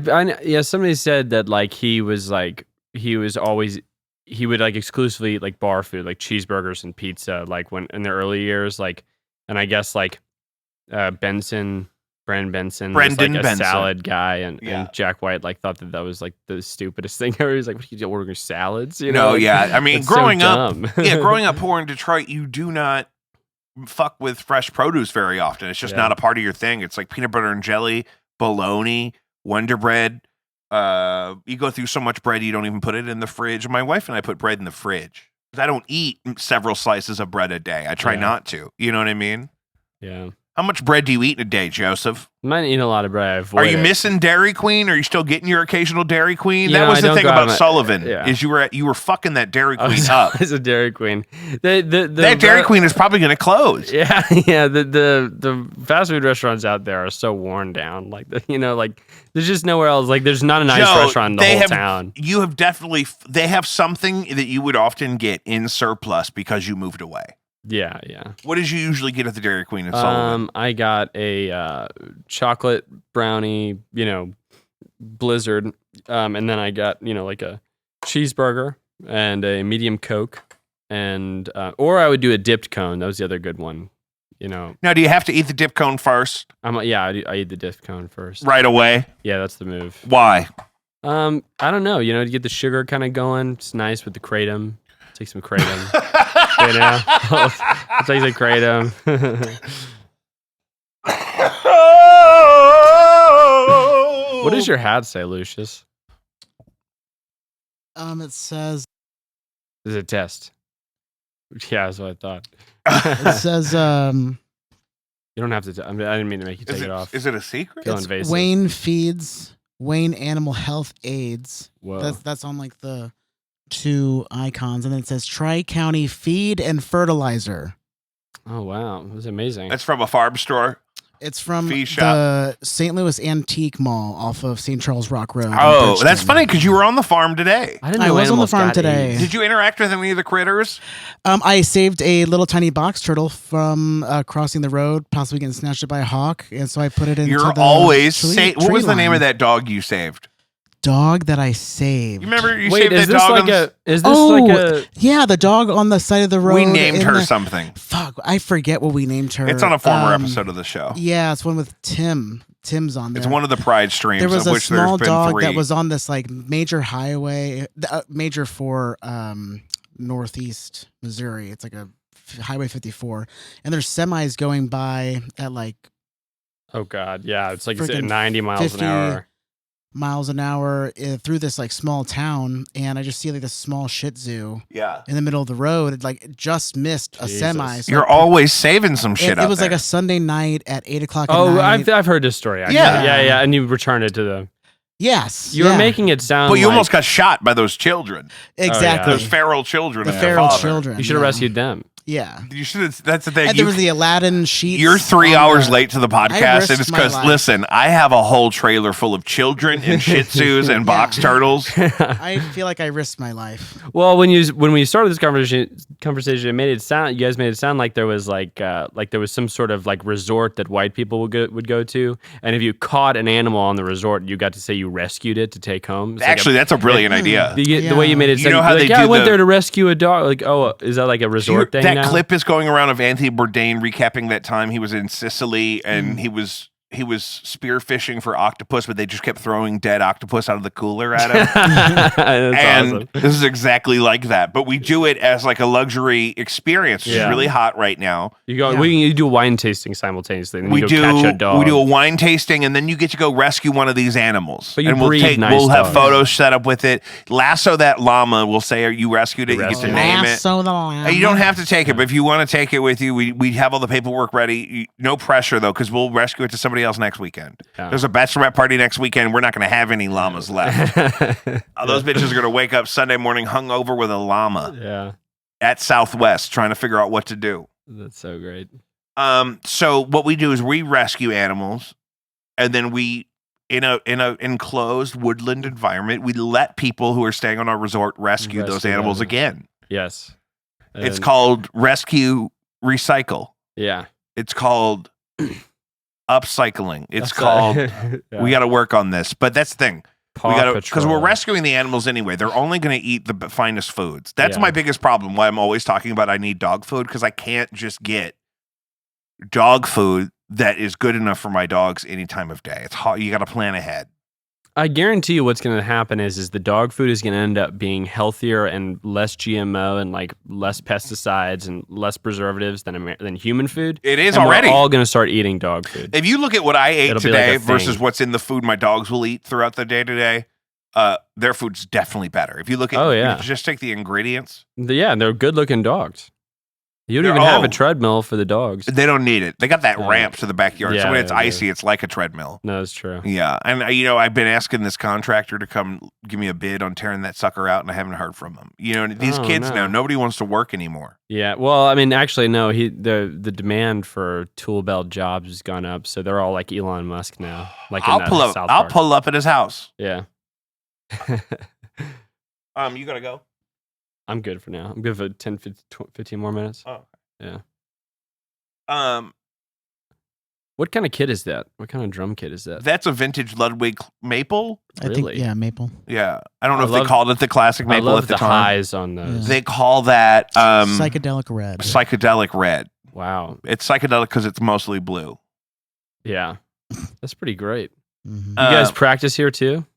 somebody said that like he would like exclusively eat like bar food, like cheeseburgers and pizza, like when in the early years, like, and I guess like Brandon Benson was like a Benson. salad guy, and Jack White like thought that was like the stupidest thing ever. He's like, "What are you ordering salads?" I mean, it's so growing up, dumb. growing up poor in Detroit, you do not fuck with fresh produce very often. It's just not a part of your thing. It's like peanut butter and jelly, bologna, Wonder Bread. You go through so much bread you don't even put it in the fridge. My wife and I put bread in the fridge. I don't eat several slices of bread a day. I try not to. You know what I mean? Yeah. How much bread do you eat in a day, Joseph? I'm not eating a lot of bread. I avoid Are you it. missing Dairy Queen? Are you still getting your occasional Dairy Queen? Yeah, that was I the don't thing go out about of my- Sullivan yeah. is you were fucking that Dairy Queen up. It's a Dairy Queen. That Dairy Queen is probably going to close. Yeah. The fast food restaurants out there are so worn down. Like there's just nowhere else. Like there's not a nice restaurant in the whole town. You have definitely. They have something that you would often get in surplus because you moved away. Yeah. What did you usually get at the Dairy Queen in Sullivan? I got a chocolate brownie, blizzard, and then I got like a cheeseburger and a medium Coke, and or I would do a dipped cone. That was the other good one. Now, do you have to eat the dip cone first? I eat the dipped cone first. Right away? Yeah, that's the move. Why? I don't know. To get the sugar kind of going. It's nice with the kratom. Take some kratom. I'll take some kratom. What does your hat say, Lucius? It says Is it a test? Yeah, that's what I thought. it says You don't have to. I didn't mean to make you take it off. Is it a secret? Feel it's invasive. Wayne feeds Wayne Animal Health Aids. Whoa. That's on like the two icons, and then it says Tri-County Feed and Fertilizer. Oh wow, it was amazing. That's from a farm store. It's from Fee the shop. St. Louis Antique Mall off of St. Charles Rock Road. in Oh, that's Bridgeton. funny because you were on the farm today. I didn't I know was on the animals farm got today. AIDS. Did you interact with any of the critters? I saved a little tiny box turtle from crossing the road, possibly getting snatched up by a hawk, and so I put it into You're the always tree What was the name line. of that dog you saved? Dog that I saved? You remember you Wait, saved is that this dog? like a? Is this Oh, like a? Yeah, the dog on the side of the road. We named in her the- something. Fuck, I forget what we named her. It's on a former episode of the show. Yeah, it's one with Tim. Tim's on there. It's one of the Pride streams, There was of a which small there's been dog 3. that was on this like major highway, major for northeast Missouri. It's like a Highway 54, and there's semis going by at like Oh god, yeah, it's like Freaking 90 miles 50 an hour. miles an hour through this like small town, and I just see like this small Shih Tzu Yeah. in the middle of the road. It like just missed a Jesus. semi. So You're always saving some shit it out was there. like a Sunday night at 8:00 at Oh, night. I've heard this story. Actually. Yeah. yeah, and you returned it to the. Yes, You were making it sound. But you like almost got shot by those children. exactly Those feral children. the and their feral father. children. You should have yeah. rescued them. Yeah. You should have. That's the thing. And there was the Aladdin sheets. You're 3 on hours the- late to the I podcast, and risked it's my because life. listen, I have a whole trailer full of children and Shih Tzus and box turtles. I feel like I risked my life. Well, when we started this conversation, it made it sound. You guys made it sound like there was like there was some sort of like resort that white people would go to, and if you caught an animal on the resort, you got to say you rescued it to take home. It's like Actually, that's a brilliant idea. the way you made it You sound, know how like, they I do went the- there to rescue a dog. Like, oh, is that like a resort thing That now? clip is going around of Anthony Bourdain recapping that time he was in Sicily and he was spearfishing for octopus, but they just kept throwing dead octopus out of the cooler at him. That's And awesome. this is exactly like that, but we do it as like a luxury experience, which is Yeah. really hot right now. You go. Yeah. You do wine tasting simultaneously. And We you go catch a dog. we do a wine tasting, and then you get to go rescue one of these animals. But you and we'll breed nice we'll have dogs. photos set up with it. Lasso that llama. We'll say you rescued it. You get to rescued it. name it. Lasso the llama. And you don't have to take it, but if you want to take it with you, we have all the paperwork ready. No pressure though, because we'll rescue it to somebody else next weekend. Yeah. There's a bachelorette party next weekend. We're not going to have any llamas left. Those bitches are going to wake up Sunday morning hungover with a llama Yeah, at Southwest, trying to figure out what to do. that's so great. So what we do is we rescue animals, and then we in a enclosed woodland environment. We let people who are staying on our resort rescue those animals again. Yes. It's called rescue recycle. Yeah. It's called upcycling. It's called we got to work on this. But that's the thing. We got to, because we're rescuing the animals anyway. They're only going to eat the finest foods. That's my biggest problem. Why I'm always talking about I need dog food, because I can't just get dog food that is good enough for my dogs any time of day. It's hard. You got to plan ahead. I guarantee you what's going to happen is the dog food is going to end up being healthier and less GMO and like less pesticides and less preservatives than human food. It is and already. We're all going to start eating dog food. If you look at what I ate today like versus what's in the food my dogs will eat throughout the day today, their food's definitely better. If you look at, you just take the ingredients. Yeah, and they're good looking dogs. You don't even have a treadmill for the dogs. They don't need it. They got that ramp to the backyard. Yeah, so when it's icy, it's like a treadmill. No, that's true. Yeah. And, I've been asking this contractor to come give me a bid on tearing that sucker out, and I haven't heard from them. These kids now, nobody wants to work anymore. Yeah. Well, I mean, actually, no. The demand for tool belt jobs has gone up, so they're all like Elon Musk now. Like I'll pull up at his house. Yeah. You gotta go? I'm good for now. I'm good for 10, 15 more minutes. Oh. Yeah. What kind of kit is that? What kind of drum kit is that? That's a vintage Ludwig maple. Really? Maple. Yeah. I don't know if they called it the classic maple at the time. Highs on those. They call that psychedelic red. Psychedelic red. Wow. It's psychedelic because it's mostly blue. Yeah. That's pretty great. Mm-hmm. You guys practice here too?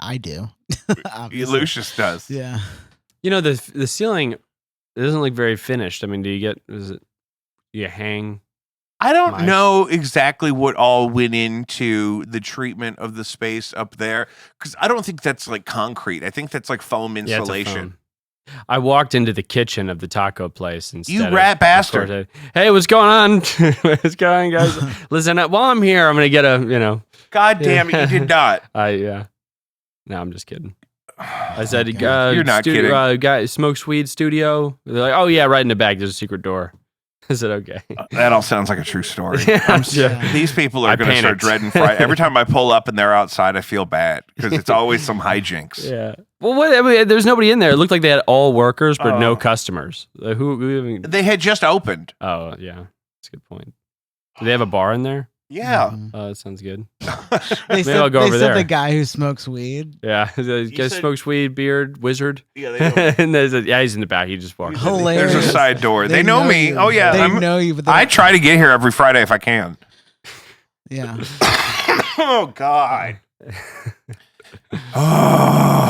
I do. Lucius does. Yeah. The ceiling, it doesn't look very finished. I mean, do you hang? I don't know exactly what all went into the treatment of the space up there, because I don't think that's like concrete. I think that's like foam insulation. I walked into the kitchen of the taco place and you rat bastard. Hey, what's going on? What's going on, guys? Listen, while I'm here, I'm gonna get God damn it, you did not. No, I'm just kidding. I said, you're not kidding. Guy smokes weed studio. They're like, oh yeah, right in the back. There's a secret door. I said, okay. That all sounds like a true story. Yeah. These people are going to start dreading Friday. Every time I pull up and they're outside, I feel bad because it's always some hijinks. Yeah. Well, there's nobody in there. It looked like they had all workers, but no customers. They had just opened. Oh, yeah. That's a good point. Do they have a bar in there? Yeah. Oh, that sounds good. Maybe I'll go over there. The guy who smokes weed. Yeah. The guy smokes weed, beard, wizard. Yeah, they and he's in the back. He just walks. Hilarious. There's a side door. They know me. You. Oh, yeah. They know you. But I try to get here every Friday if I can. Yeah. Oh, God.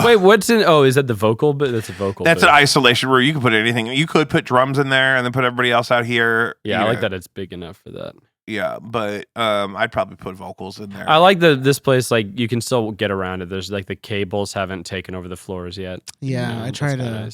Wait, what's in? Oh, is that the vocal? But that's a vocal. That's an isolation room. You can put anything. You could put drums in there and then put everybody else out here. Yeah, I like that. It's big enough for that. Yeah, but I'd probably put vocals in there. I like this place. Like you can still get around it. There's like the cables haven't taken over the floors yet. Yeah, I try to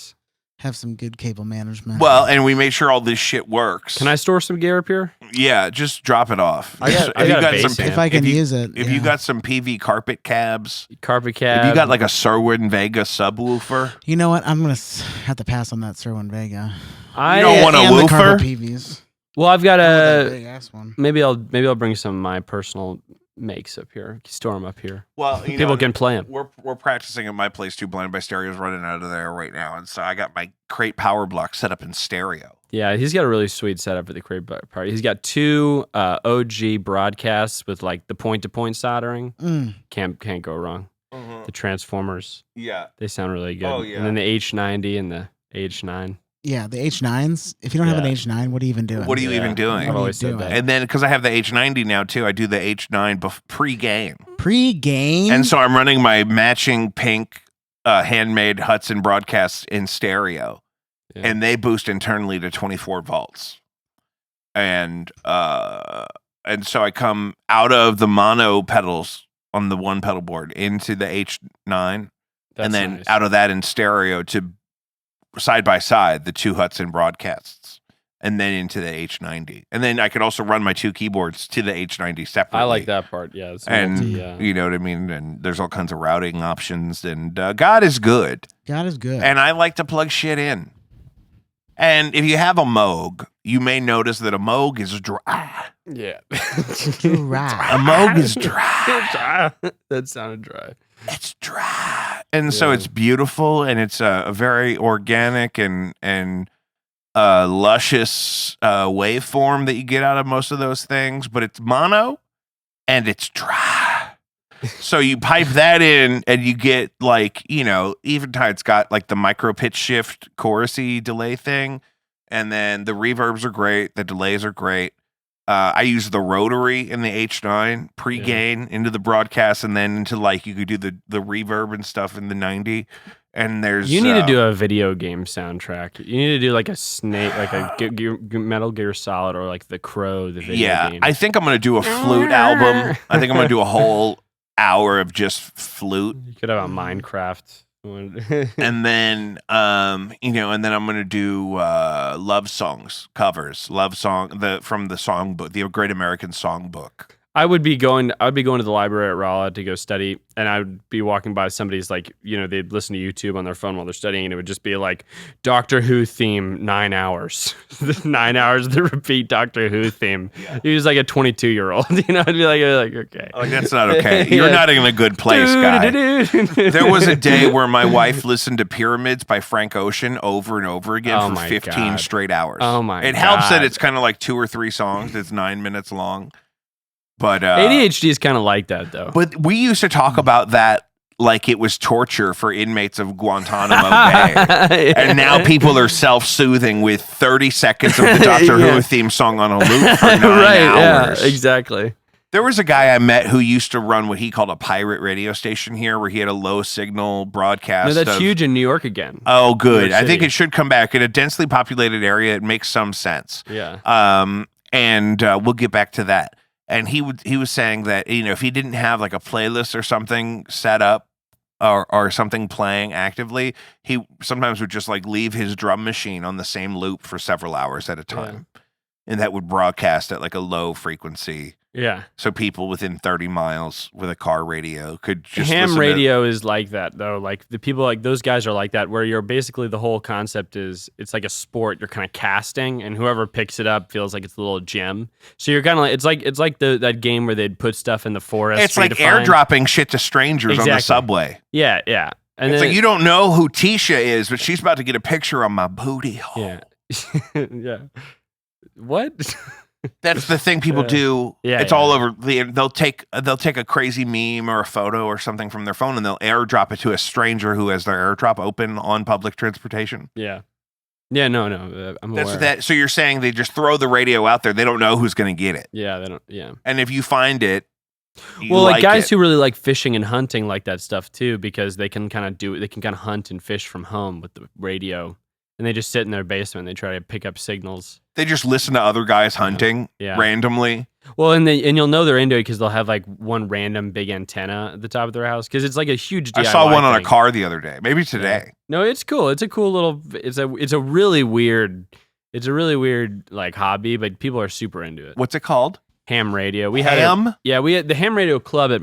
have some good cable management. Well, and we made sure all this shit works. Can I store some gear up here? Yeah, just drop it off. If I can use it. If you got some PV carpet cabs. If you got like a Sherwin Vega subwoofer. You know what? I'm going to have to pass on that Sherwin Vega. You don't want a woofer? PVs. Well, I've got a big ass one. Maybe I'll bring some of my personal makes up here. Store them up here. Well, people can play them. We're practicing at my place too. Blind by Stereo's running out of there right now, and so I got my crate power block set up in stereo. Yeah, he's got a really sweet setup for the crate party. He's got two OG broadcasts with like the point-to-point soldering. Can't go wrong. Mm-hmm. The transformers. Yeah, they sound really good. Oh yeah, and then the H90 and the H9. Yeah, the H9s. If you don't have an H9, what are you even doing? What are you even doing? I've always said that. And then because I have the H90 now too, I do the H9 pre-game. Pre-game? And so I'm running my matching pink handmade Hudson broadcasts in stereo. Yeah. And they boost internally to 24 volts. And so I come out of the mono pedals on the one pedal board into the H9. And then out of that in stereo to side by side, the two Hudson broadcasts, and then into the H90. And then I could also run my two keyboards to the H90 separately. I like that part. Yeah. You know what I mean? And there's all kinds of routing options. And God is good. God is good. And I like to plug shit in. And if you have a Moog, you may notice that a Moog is dry. Yeah. Dry. A Moog is dry. That sounded dry. It's dry. And so Yeah. it's beautiful, and it's a very organic and luscious waveform that you get out of most of those things, but it's mono and it's dry. So you pipe that in and you get like, Eventide's got like the micro pitch shift chorusy delay thing. And then the reverbs are great. The delays are great. I use the rotary in the H9 pre-gain into the broadcast, and then into like you could do the reverb and stuff in the 90. And there's You need to do a video game soundtrack. You need to do like a Snake, like a Metal Gear Solid, or like The Crow, the video game. I think I'm gonna do a flute album. I think I'm gonna do a whole hour of just flute. You could have a Minecraft one. And then and then I'm gonna do love songs covers, from the songbook, the Great American Songbook. I would be going to the library at Rolla to go study, and I would be walking by somebody's like, they'd listen to YouTube on their phone while they're studying, and it would just be like Doctor Who theme 9 hours. 9 hours to repeat Doctor Who theme. He was like a 22-year-old. I'd be like okay. Like, that's not okay. You're not in a good place, guy. There was a day where my wife listened to Pyramids by Frank Ocean over and over again for 15 straight hours. Oh my It God. helps that it's kind of like 2 or 3 songs. It's 9 minutes long. But ADHD is kind of like that, though. But we used to talk about that like it was torture for inmates of Guantanamo Bay. And now people are self-soothing with 30 seconds of the Doctor Who theme song on a loop for 9 hours. Yeah, exactly. There was a guy I met who used to run what he called a pirate radio station here, where he had a low signal broadcast. No, that's huge in New York again. Oh, good. I think it should come back. In a densely populated area, it makes some sense. Yeah. And we'll get back to that. And he was saying that, if he didn't have like a playlist or something set up or something playing actively, he sometimes would just like leave his drum machine on the same loop for several hours at a time. Yeah. And that would broadcast at like a low frequency. Yeah. So people within 30 miles with a car radio could just ham radio is like that, though. Like the people, like those guys are like that, where you're basically, the whole concept is it's like a sport. You're kind of casting, and whoever picks it up feels like it's a little gem. So you're kind of like, it's like that game where they'd put stuff in the forest. It's like airdropping shit to strangers on the subway. Yeah, yeah. And it's like, you don't know who Tisha is, but she's about to get a picture on my booty hole. Yeah. Yeah. What? That's the thing people do. Yeah, it's all over. They'll take a crazy meme or a photo or something from their phone, and they'll airdrop it to a stranger who has their airdrop open on public transportation. Yeah. Yeah, no, I'm aware. That's that. So you're saying they just throw the radio out there. They don't know who's going to get it. Yeah, they don't. Yeah. And if you find it, like guys who really like fishing and hunting like that stuff too, because they can kind of hunt and fish from home with the radio. And they just sit in their basement. And they try to pick up signals. They just listen to other guys hunting randomly. Well, and you'll know they're into it because they'll have like one random big antenna at the top of their house, because it's like a huge DIY I saw one thing. on a car the other day. Maybe today. Yeah. No, it's cool. It's a cool little. It's a really weird like hobby, but people are super into it. What's it called? Ham radio. We had the ham radio club at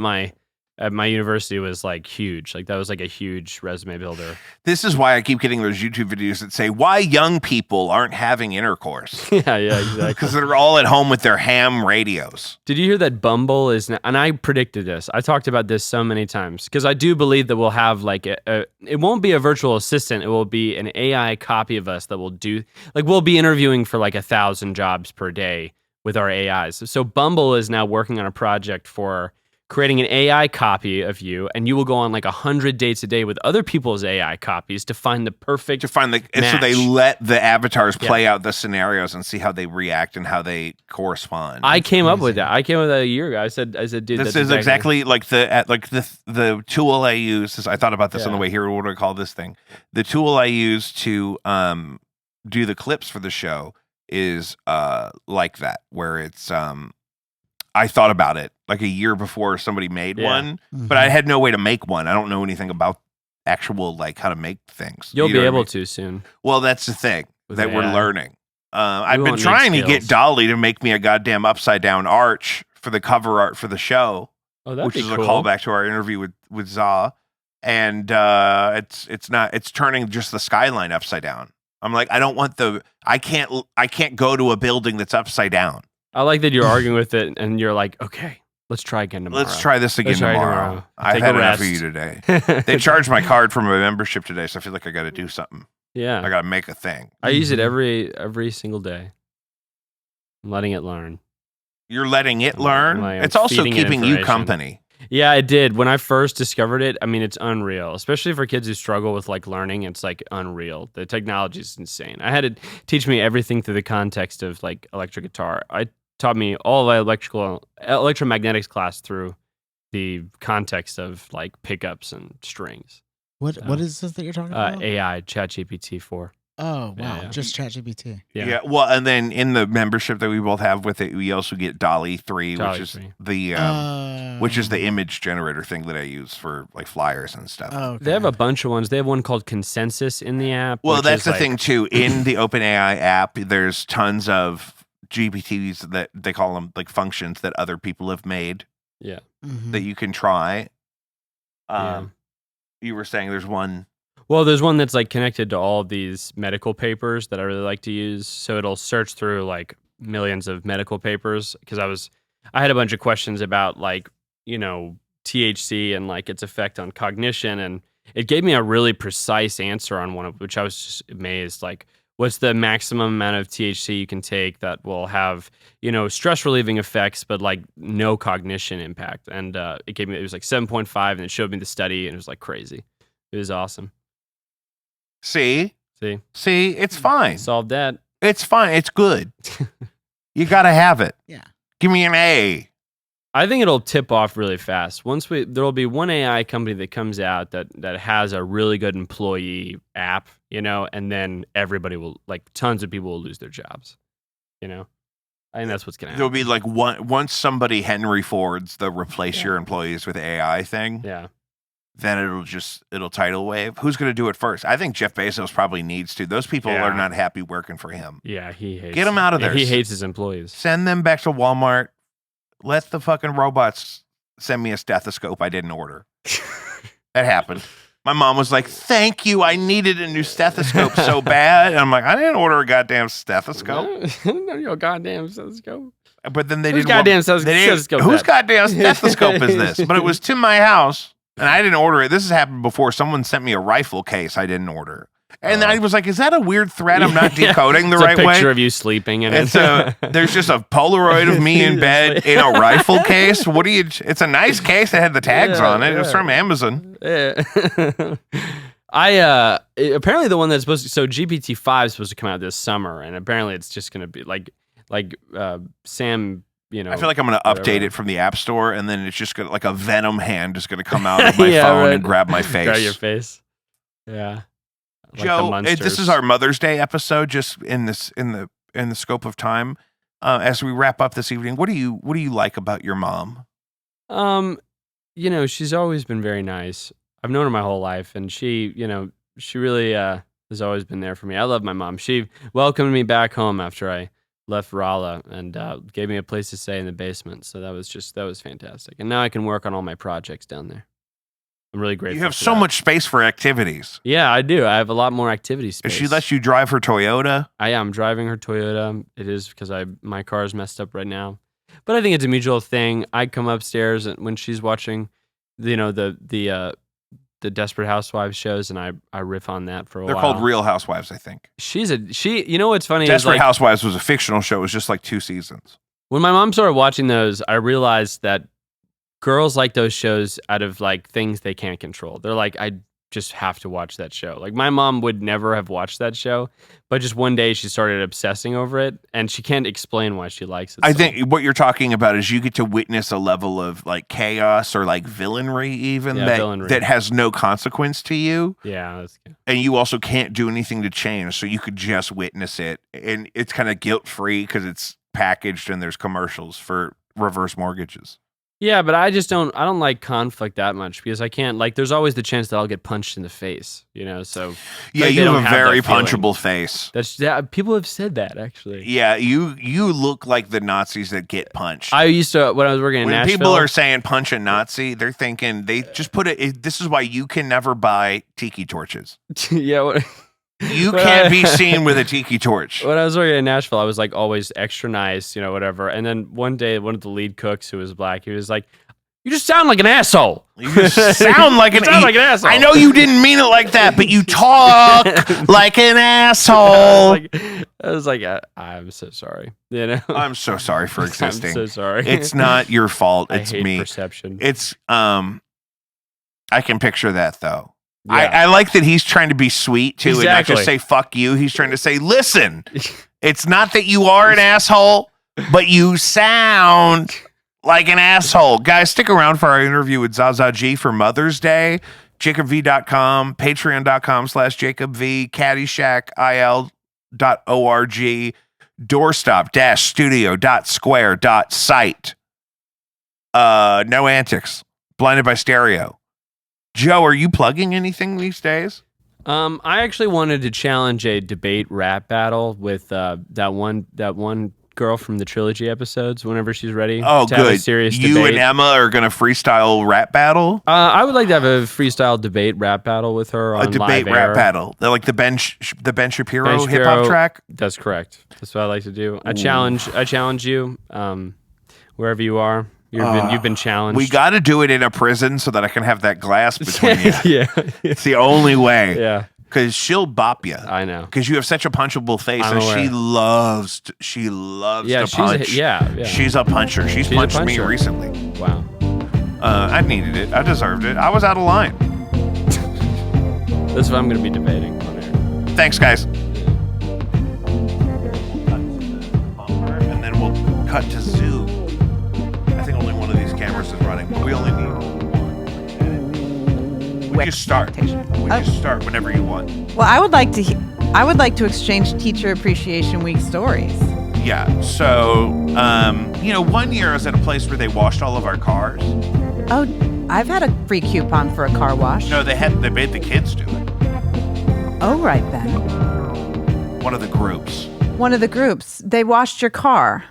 my university was like huge. Like that was like a huge resume builder. This is why I keep getting those YouTube videos that say why young people aren't having intercourse. Yeah, exactly. Because they're all at home with their ham radios. Did you hear that Bumble is now, and I predicted this. I talked about this so many times, because I do believe that we'll have like it won't be a virtual assistant. It will be an AI copy of us that will do, like, we'll be interviewing for like 1,000 jobs per day with our AIs. So Bumble is now working on a project for creating an AI copy of you, and you will go on like 100 dates a day with other people's AI copies to find the perfect match. And so they let the avatars play out the scenarios and see how they react and how they correspond. I came up with that. I came up with that a year ago. I said, dude, this is exactly like the tool I use. I thought about this on the way here. What do I call this thing? The tool I use to do the clips for the show is like that, where it's I thought about it like a year before somebody made one, but I had no way to make one. I don't know anything about actual, like, how to make things. You'll be able to soon. Well, that's the thing that we're learning. I've been trying to get Dolly to make me a goddamn upside down arch for the cover art for the show, which is cool. A callback to our interview with Za. And it's turning just the skyline upside down. I'm like, I don't want I can't go to a building that's upside down. I like that you're arguing with it, and you're like, okay, let's try again tomorrow. Let's try this again Let's try tomorrow. tomorrow. I've Take had a enough of rest. you today. They charged my card for my membership today, so I feel like I got to do something. Yeah, I got to make a thing. I use it every single day. I'm letting it learn. You're letting it I'm learn. like, It's I'm also feeding it keeping you information. company. Yeah, I did. When I first discovered it, I mean, it's unreal, especially for kids who struggle with like learning. It's like unreal. The technology is insane. I had to teach me everything through the context of like electric guitar. I taught me all my electromagnetics class through the context of like pickups and strings. What is this that you're talking about? AI, ChatGPT 4. Oh wow, Yeah. just ChatGPT. Yeah. Well, and then in the membership that we both have with it, we also get Dolly 3, Dolly which is 3. the image generator thing that I use for like flyers and stuff. Oh, okay. They have a bunch of ones. They have one called Consensus in the app. Well, which that's is the like- thing too. In the OpenAI app, there's tons of GPTs that they call them like functions that other people have made Yeah. Mhm. that you can try. Yeah. You were saying there's one. Well, there's one that's like connected to all of these medical papers that I really like to use. So it'll search through like millions of medical papers because I had a bunch of questions about like, THC and like its effect on cognition. And it gave me a really precise answer on one of which I was just amazed. Like, what's the maximum amount of THC you can take that will have, stress relieving effects, but like no cognition impact? And it was like 7.5 and it showed me the study and it was like crazy. It was awesome. See, See, it's fine. solved that. It's fine. It's good. You got to have it. Yeah. Give me an A. I think it'll tip off really fast. There'll be one AI company that comes out that has a really good employee app, and then everybody will, like, tons of people will lose their jobs. I think that's what's gonna There'll happen. be like once somebody Henry Ford's the replace your employees with AI thing. Yeah. Then it'll tidal wave. Who's going to do it first? I think Jeff Bezos probably needs to. Those people Yeah. are not happy working for him. Yeah, he hates. Get him out of yeah, there. He hates his employees. Send them back to Walmart. Let the fucking robots send me a stethoscope I didn't order. That happened. My mom was like, "Thank you. I needed a new stethoscope so bad." And I'm like, "I didn't order a goddamn stethoscope." No, your goddamn stethoscope. But then they Whose didn't. goddamn they didn't- stethoscope Whose that? goddamn stethoscope is this? But it was to my house, and I didn't order it. This has happened before. Someone sent me a rifle case I didn't order, and I was like, "Is that a weird threat? I'm not decoding the It's right a picture way." of you sleeping in And it. so there's just a Polaroid of me in bed in a rifle case. What do you? It's a nice case. It had the tags Yeah, on it. It was yeah. from Amazon. Yeah. Apparently the one that's supposed to, so GPT-5 is supposed to come out this summer, and apparently it's just going to be like Sam, I feel like I'm going to update whatever. it from the App Store, and then it's just going to like a Venom hand is going to come out of my Yeah, phone right. and grab my face. grab your face. Yeah. Like the Joe, this Munsters. is our Mother's Day episode. Just in the scope of time, as we wrap up this evening, what do you like about your mom? She's always been very nice. I've known her my whole life, and she really has always been there for me. I love my mom. She welcomed me back home after I left Rolla and gave me a place to stay in the basement. So that was fantastic. And now I can work on all my projects down there. I'm really grateful. You have for so that. much space for activities. Yeah, I do. I have a lot more activity space. She lets you drive her Toyota. I am driving her Toyota. It is because my car is messed up right now. But I think it's a mutual thing. I come upstairs and when she's watching, the Desperate Housewives shows, and I riff on that for a They're while. called Real Housewives, I think. You know what's funny is Desperate like Housewives was a fictional show. It was just like 2 seasons. when my mom started watching those, I realized that girls like those shows out of like things they can't control. They're like, I just have to watch that show. Like my mom would never have watched that show, but just one day she started obsessing over it, and she can't explain why she likes it. I so think what you're talking about is you get to witness a level of like chaos or like villainry even Yeah, villainry. that has no consequence to you. yeah, that's good. And you also can't do anything to change. So you could just witness it. And it's kind of guilt free because it's packaged and there's commercials for reverse mortgages. Yeah, but I don't like conflict that much because I can't, like, there's always the chance that I'll get punched in the face, so. Yeah, like, you they have don't a very that feeling. punchable face. People have said that, actually. Yeah, you look like the Nazis that get punched. I used to, when I was working in When Nashville. people are saying punch a Nazi, they're thinking they just put it. This is why you can never buy tiki torches. Yeah, You can't be seen with a tiki torch. When I was working in Nashville, I was like always extra nice, whatever. And then one day, one of the lead cooks who was black, he was like, "You just sound like an asshole. You just sound like an asshole. I know you didn't mean it like that, but you talk like an asshole." I was like, I'm so sorry. I'm so sorry for existing. I'm so sorry. It's not your fault. I It's hate me. perception. It's I can picture that though. Yeah. I like that he's trying to be sweet too and not just Exactly. say fuck you. He's trying to say, listen, it's not that you are an asshole, but you sound like an asshole. Guys, stick around for our interview with Zaza G for Mother's Day. JacobV.com, patreon.com/JacobV, caddyshackil.org, Doorstop-studio.square.site. No antics. Blinded by stereo. Joe, are you plugging anything these days? I actually wanted to challenge a debate rap battle with that one girl from the trilogy episodes whenever she's ready. Oh, to have a good. serious You debate. and Emma are going to freestyle rap battle? I would like to have a freestyle debate rap battle with her on A debate live rap air. battle. They're like the Ben Shapiro Ben hip hop Shapiro. track? That's correct. That's what I like to do. I challenge you, wherever you are. You've been challenged. We got to do it in a prison so that I can have that glass between you. Yeah. It's the only way. Yeah. Because she'll bop you. I know. Because you have such a punchable face, I'm and aware. she loves Yeah, to punch. yeah. She's a puncher. She's a punched me puncher. recently. Wow. I needed it. I deserved it. I was out of line. That's what I'm going to be debating on air. Thanks, guys. And then we'll cut to Zoo. I think only one of these cameras is running, but we only need one. We just start. We just start whenever you want. Well, I would like to exchange Teacher Appreciation Week stories. Yeah. So, 1 year I was at a place where they washed all of our cars. Oh, I've had a free coupon for a car wash. No, they made the kids do it. Oh, right then. One of the groups. One of the groups. They washed your car.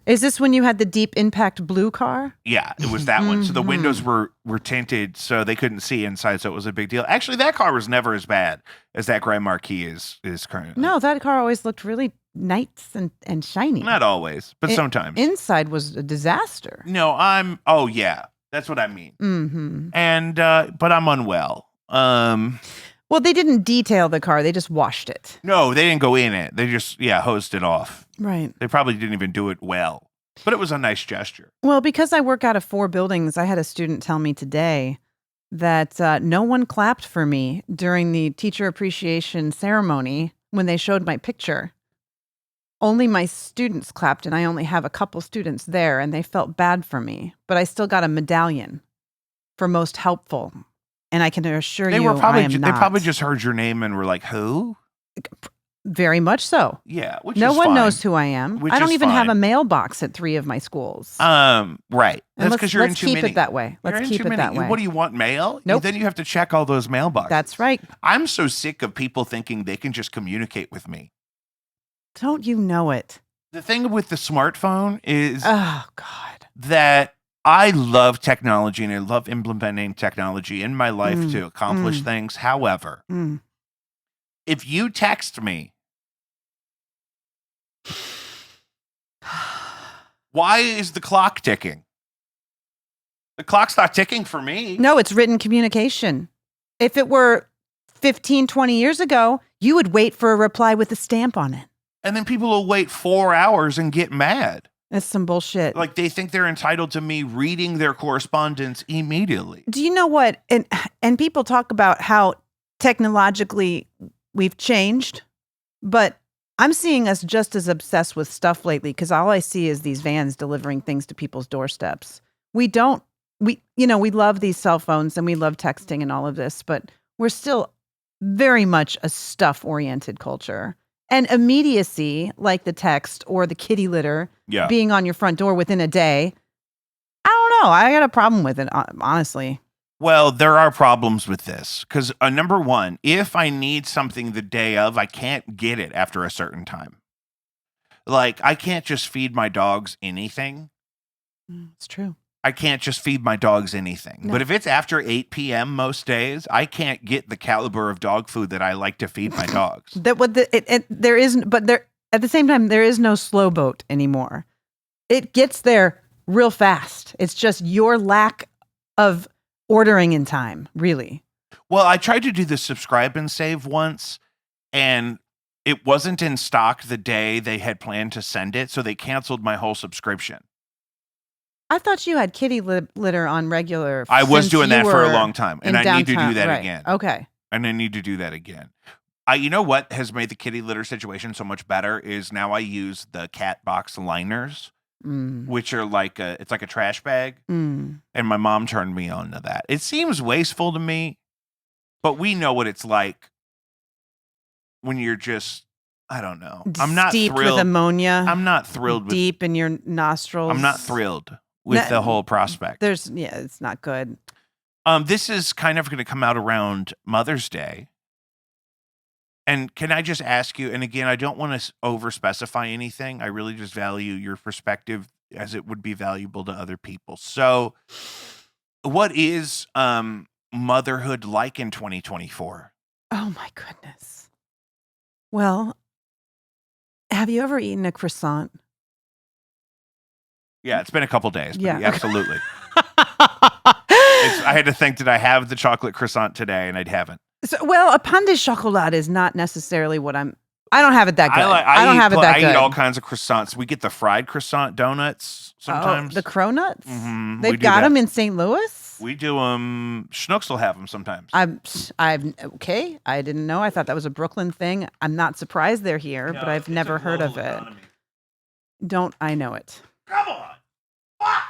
Is this when you had the Deep Impact blue car? Yeah, it was that one. So the windows were tinted, so they couldn't see inside. So it was a big deal. Actually, that car was never as bad as that gray Marquis is currently. No, that car always looked really nice and shiny. Not always, but sometimes. Inside was a disaster. No, oh yeah, that's what I mean. Mm-hmm. And, but I'm unwell. Well, they didn't detail the car. They just washed it. No, they didn't go in it. They just, hosed it off. Right. They probably didn't even do it well, but it was a nice gesture. Well, because I work out of 4 buildings, I had a student tell me today that no one clapped for me during the teacher appreciation ceremony when they showed my picture. Only my students clapped, and I only have a couple students there, and they felt bad for me. But I still got a medallion for most helpful. And I can assure They you, were probably I am not. they probably just heard your name and were like, "Who?" Very much so. Yeah, which No is one fine. knows who I am. Which I don't is even have fine. a mailbox at 3 of my schools. Right. And That's because you're in let's too keep many. it that way. You're Let's in keep too it many. that way. What do you want, mail? Nope. Then you have to check all those mailboxes. That's right. I'm so sick of people thinking they can just communicate with me. Don't you know it? The thing with the smartphone is Oh, God. that I love technology and I love implementing technology in my life Mm, to accomplish things. However, Mm. if you text me, why is the clock ticking? The clock's not ticking for me. No, it's written communication. If it were 15, 20 years ago, you would wait for a reply with a stamp on it. And then people will wait 4 hours and get mad. That's some bullshit. Like they think they're entitled to me reading their correspondence immediately. Do you know what? And people talk about how technologically we've changed, but I'm seeing us just as obsessed with stuff lately because all I see is these vans delivering things to people's doorsteps. We love these cell phones and we love texting and all of this, but we're still very much a stuff-oriented culture. And immediacy, like the text or the kitty litter being on your front door within a day, I don't know. I got a problem with it, honestly. Well, there are problems with this because number one, if I need something the day of, I can't get it after a certain time. Like I can't just feed my dogs anything. It's true. I can't just feed my dogs anything. No. But if it's after 8 p.m. most days, I can't get the caliber of dog food that I like to feed my dogs. There isn't, but there at the same time there is no slow boat anymore. It gets there real fast. It's just your lack of ordering in time, really. Well, I tried to do the subscribe and save once, and it wasn't in stock the day they had planned to send it, so they canceled my whole subscription. I thought you had kitty litter on regular. I was since doing you that for a were long time, and in I need to do downtown, that right. again. Okay. And I need to do that again. You know what has made the kitty litter situation so much better is now I use the cat box liners, which are it's like a trash bag. And my mom turned me on to that. It seems wasteful to me, but we know what it's like when you're just, I don't know. I'm not steeped thrilled with ammonia. I'm not thrilled with deep in your nostrils. I'm not thrilled with the whole prospect. It's not good. This is kind of going to come out around Mother's Day. And can I just ask you, and again, I don't want to over specify anything. I really just value your perspective as it would be valuable to other people. So what is motherhood like in 2024? Oh my goodness. Well, have you ever eaten a croissant? Yeah, it's been a couple days. But Yeah. absolutely. I had to think, did I have the chocolate croissant today? And I haven't. So, well, a pain de chocolat is not necessarily what I don't have it that good. I don't have it that good. I eat all kinds of croissants. We get the fried croissant donuts sometimes. Oh, the cronuts? Mhm, we They've do got that. them in St. Louis? We do them. Schnucks will have them sometimes. Okay. I didn't know. I thought that was a Brooklyn thing. I'm not surprised they're here, but I've never heard of it. Don't I know it? Come on. Fuck.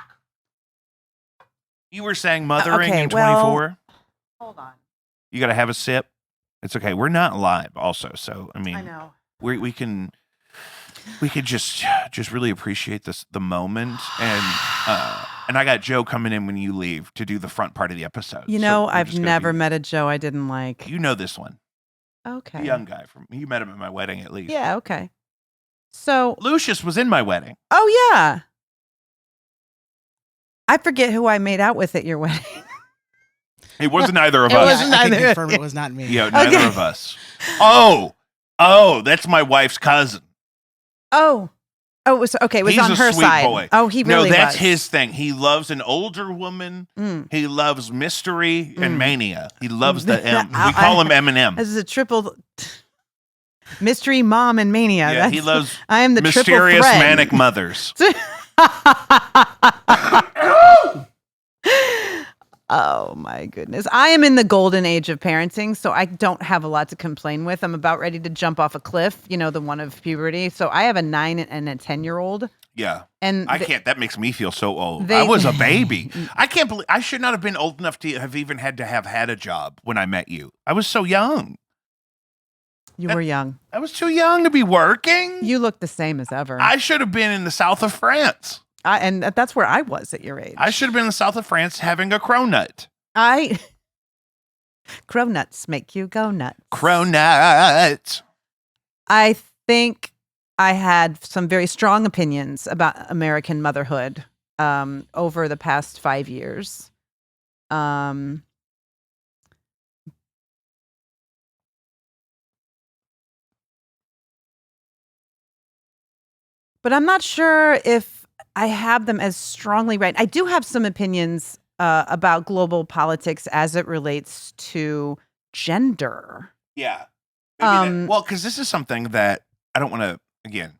You were saying mothering okay, in 24? Hold on. You got to have a sip. It's okay. We're not live also. So, I mean, I know. we could just really appreciate the moment. And I got Joe coming in when you leave to do the front part of the episode. You So know, we're I've just gonna never be- met a Joe I didn't like. You know this one. Okay. The young guy you met him at my wedding at least. Yeah, okay. So, Lucius was in my wedding. oh yeah. I forget who I made out with at your wedding. It wasn't either of It us. wasn't I can either. confirm it was not me. Yeah, neither Okay. of us. Oh, that's my wife's cousin. Oh, it was okay. It was He's on a her sweet side. boy. Oh, he really No, that's was. his thing. He loves an older woman. He loves mystery and mania. He loves the M. We call him Eminem. This is a triple mystery, mom, and mania. Yeah, he loves I am the mysterious triple threat. manic mothers. Oh my goodness. I am in the golden age of parenting, so I don't have a lot to complain with. I'm about ready to jump off a cliff, the one of puberty. So I have a 9 and a 10-year-old. Yeah. And I can't. That makes me feel so old. They- I was a baby. I can't believe I should not have been old enough to have even had a job when I met you. I was so young. You were young. I was too young to be working. You look the same as ever. I should have been in the south of France. And that's where I was at your age. I should have been in the south of France having a cronut. Cronuts make you go nuts. Cronut. I think I had some very strong opinions about American motherhood over the past 5 years. But I'm not sure if I have them as strongly right. I do have some opinions about global politics as it relates to gender. Yeah. Um, Well, because this is something that I don't want to, again,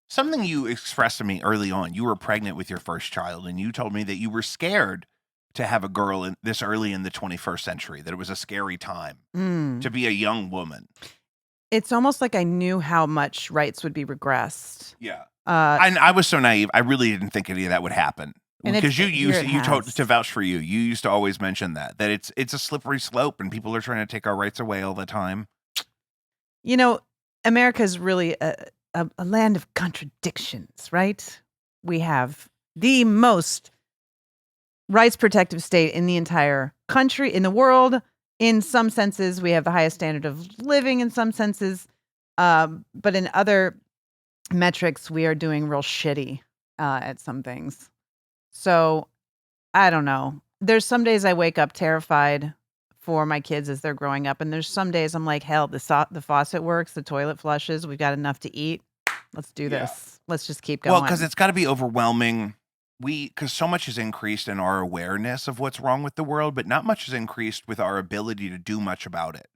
something you expressed to me early on. You were pregnant with your first child, and you told me that you were scared to have a girl this early in the 21st century, that it was a scary time to be a young woman. It's almost like I knew how much rights would be regressed. Yeah. And I was so naive. I really didn't think any of that would happen. And Because here it told has. to vouch for you. You used to always mention that it's a slippery slope and people are trying to take our rights away all the time. America is really a land of contradictions, right? We have the most rights protective state in the entire country, in the world. In some senses, we have the highest standard of living in some senses. But in other metrics, we are doing real shitty. at some things. So I don't know. There's some days I wake up terrified for my kids as they're growing up, and there's some days I'm like, hell, the faucet works, the toilet flushes, we've got enough to eat. Let's do this. Let's just keep going. Well, because it's got to be overwhelming. Because so much has increased in our awareness of what's wrong with the world, but not much has increased with our ability to do much about it.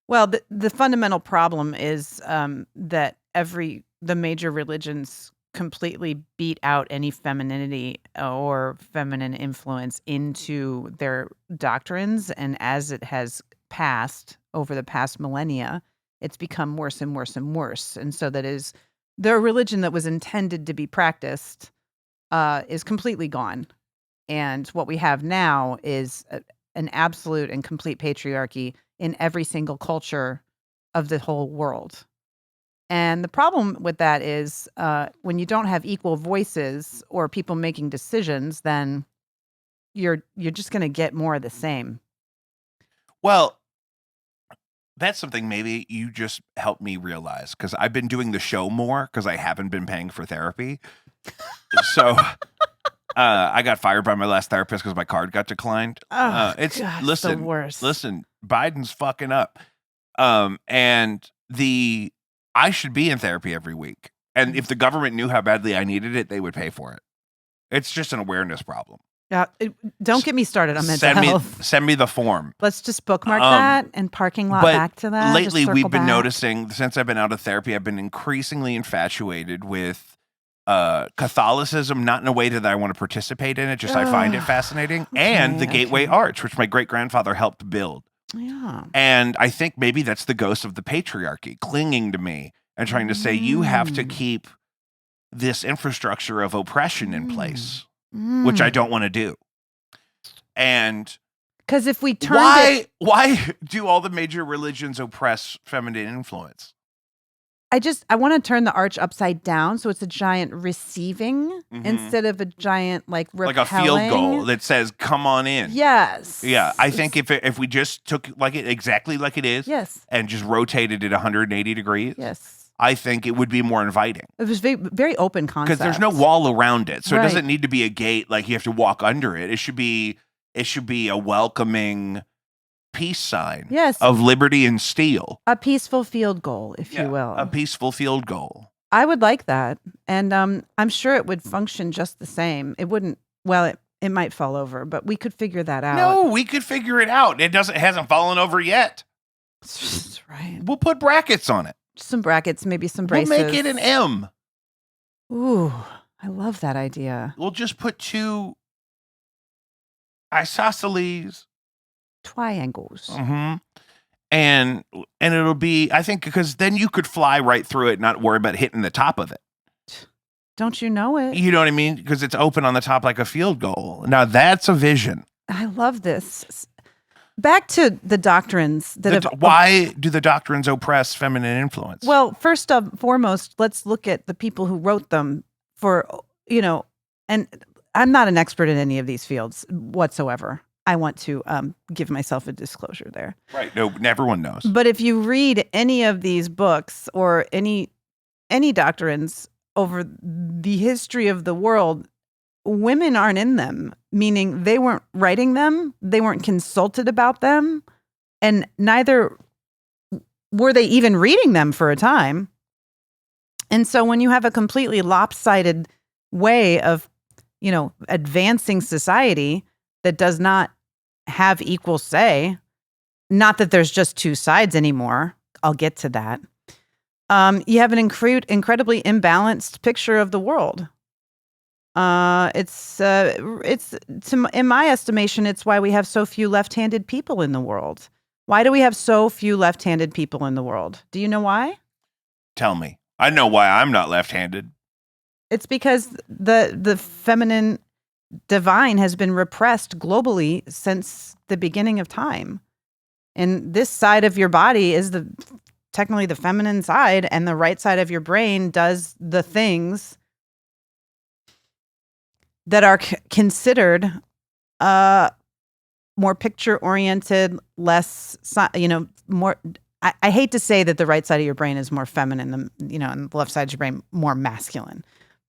Well, the fundamental problem is that the major religions completely beat out any femininity or feminine influence into their doctrines. And as it has passed over the past millennia, it's become worse and worse and worse. And so that is the religion that was intended to be practiced is completely gone. And what we have now is an absolute and complete patriarchy in every single culture of the whole world. And the problem with that is when you don't have equal voices or people making decisions, then you're just going to get more of the same. Well, that's something maybe you just helped me realize, because I've been doing the show more because I haven't been paying for therapy. So I got fired by my last therapist because my card got declined. It's the worst. Listen, Biden's fucking up. And I should be in therapy every week. And if the government knew how badly I needed it, they would pay for it. It's just an awareness problem. Don't get me started on mental health. Send me the form. Let's just bookmark that and parking lot back to that. Lately, we've been noticing, since I've been out of therapy, I've been increasingly infatuated with Catholicism, not in a way that I want to participate in it, just I find it fascinating. And the Gateway Arch, which my great-grandfather helped build. Yeah. And I think maybe that's the ghost of the patriarchy clinging to me and trying to say, you have to keep this infrastructure of oppression in place, which I don't want to do. And because if we turn why do all the major religions oppress feminine influence? I want to turn the arch upside down so it's a giant receiving instead of a giant repelling. Like a field goal that says, come on in. Yes. Yeah. I think if we just took it exactly like it is and just rotated it 180 degrees, I think it would be more inviting. It was very, very open concept. Because there's no wall around it. So it doesn't need to be a gate like you have to walk under it. It should be a welcoming peace sign of liberty and steel. A peaceful field goal, if you will. A peaceful field goal. I would like that. And I'm sure it would function just the same. It wouldn't, it might fall over, but we could figure that out. No, we could figure it out. It hasn't fallen over yet. That's right. We'll put brackets on it. Some brackets, maybe some braces. We'll make it an M. Ooh, I love that idea. We'll just put two isosceles triangles. And it'll be, I think, because then you could fly right through it, not worry about hitting the top of it. Don't you know it? You know what I mean? Because it's open on the top like a field goal. Now that's a vision. I love this. Back to the doctrines why do the doctrines oppress feminine influence? Well, first and foremost, let's look at the people who wrote them and I'm not an expert in any of these fields whatsoever. I want to give myself a disclosure there. Right. No, everyone knows. But if you read any of these books or any doctrines over the history of the world, women aren't in them, meaning they weren't writing them, they weren't consulted about them, and neither were they even reading them for a time. And so when you have a completely lopsided way of, advancing society that does not have equal say, not that there's just two sides anymore, I'll get to that. You have an incredibly imbalanced picture of the world. It's in my estimation, it's why we have so few left-handed people in the world. Why do we have so few left-handed people in the world? Do you know why? Tell me. I know why I'm not left-handed. It's because the feminine divine has been repressed globally since the beginning of time. And this side of your body is technically the feminine side, and the right side of your brain does the things that are considered more picture-oriented, less, more. I hate to say that the right side of your brain is more feminine than, and the left side of your brain more masculine.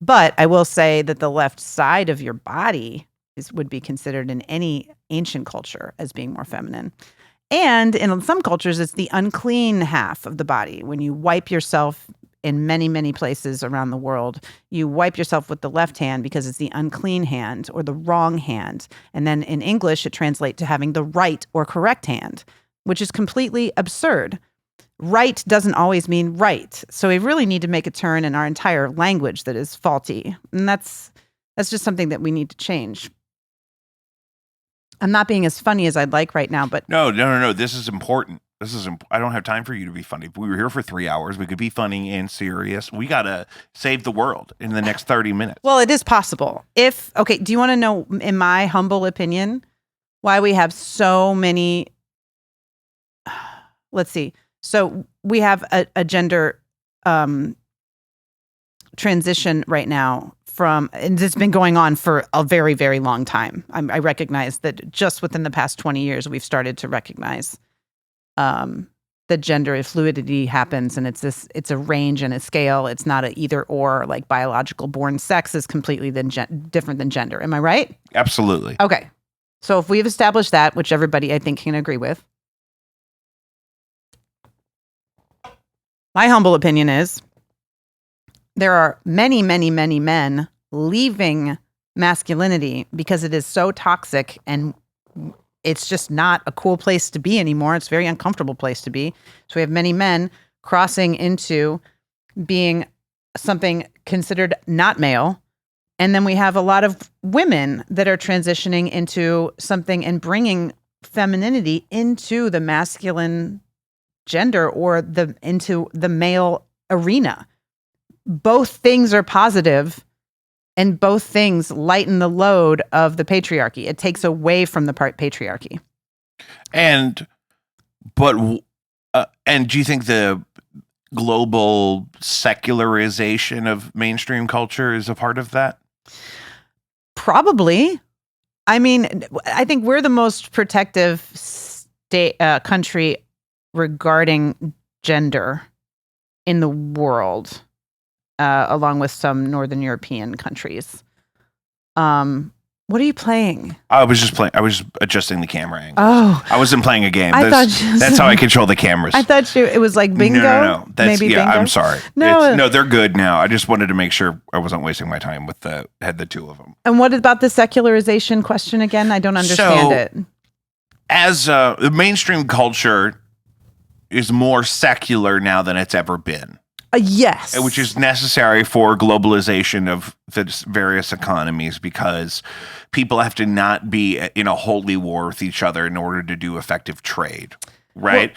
But I will say that the left side of your body would be considered in any ancient culture as being more feminine. And in some cultures, it's the unclean half of the body. When you wipe yourself in many, many places around the world, you wipe yourself with the left hand because it's the unclean hand or the wrong hand. And then in English, it translates to having the right or correct hand, which is completely absurd. Right doesn't always mean right. So we really need to make a turn in our entire language that is faulty. And that's just something that we need to change. I'm not being as funny as I'd like right now, but No. This is important. I don't have time for you to be funny. If we were here for 3 hours, we could be funny and serious. We got to save the world in the next 30 minutes. well, it is possible. Okay, do you want to know, in my humble opinion, why we have so many? Let's see. So we have a gender transition right now and it's been going on for a very, very long time. I recognize that just within the past 20 years, we've started to recognize that gender fluidity happens, and it's a range and a scale. It's not a either or, like biological born sex is completely different than gender. Am I right? Absolutely. Okay. So if we've established that, which everybody I think can agree with, my humble opinion is there are many, many, many men leaving masculinity because it is so toxic and it's just not a cool place to be anymore. It's a very uncomfortable place to be. So we have many men crossing into being something considered not male. And then we have a lot of women that are transitioning into something and bringing femininity into the masculine gender or into the male arena. Both things are positive, and both things lighten the load of the patriarchy. It takes away from the patriarchy. And do you think the global secularization of mainstream culture is a part of that? Probably. I mean, I think we're the most protective country regarding gender in the world, along with some Northern European countries. What are you playing? I was just adjusting the camera angle. Oh, I wasn't playing a game. thought That's how I control the cameras. I thought it was like bingo. No. Maybe bingo? I'm sorry. No. They're good now. I just wanted to make sure I wasn't wasting my time with had the two of them. And what about the secularization question again? I don't understand it. As the mainstream culture is more secular now than it's ever been. Yes. Which is necessary for globalization of the various economies, because people have to not be in a holy war with each other in order to do effective trade. Right.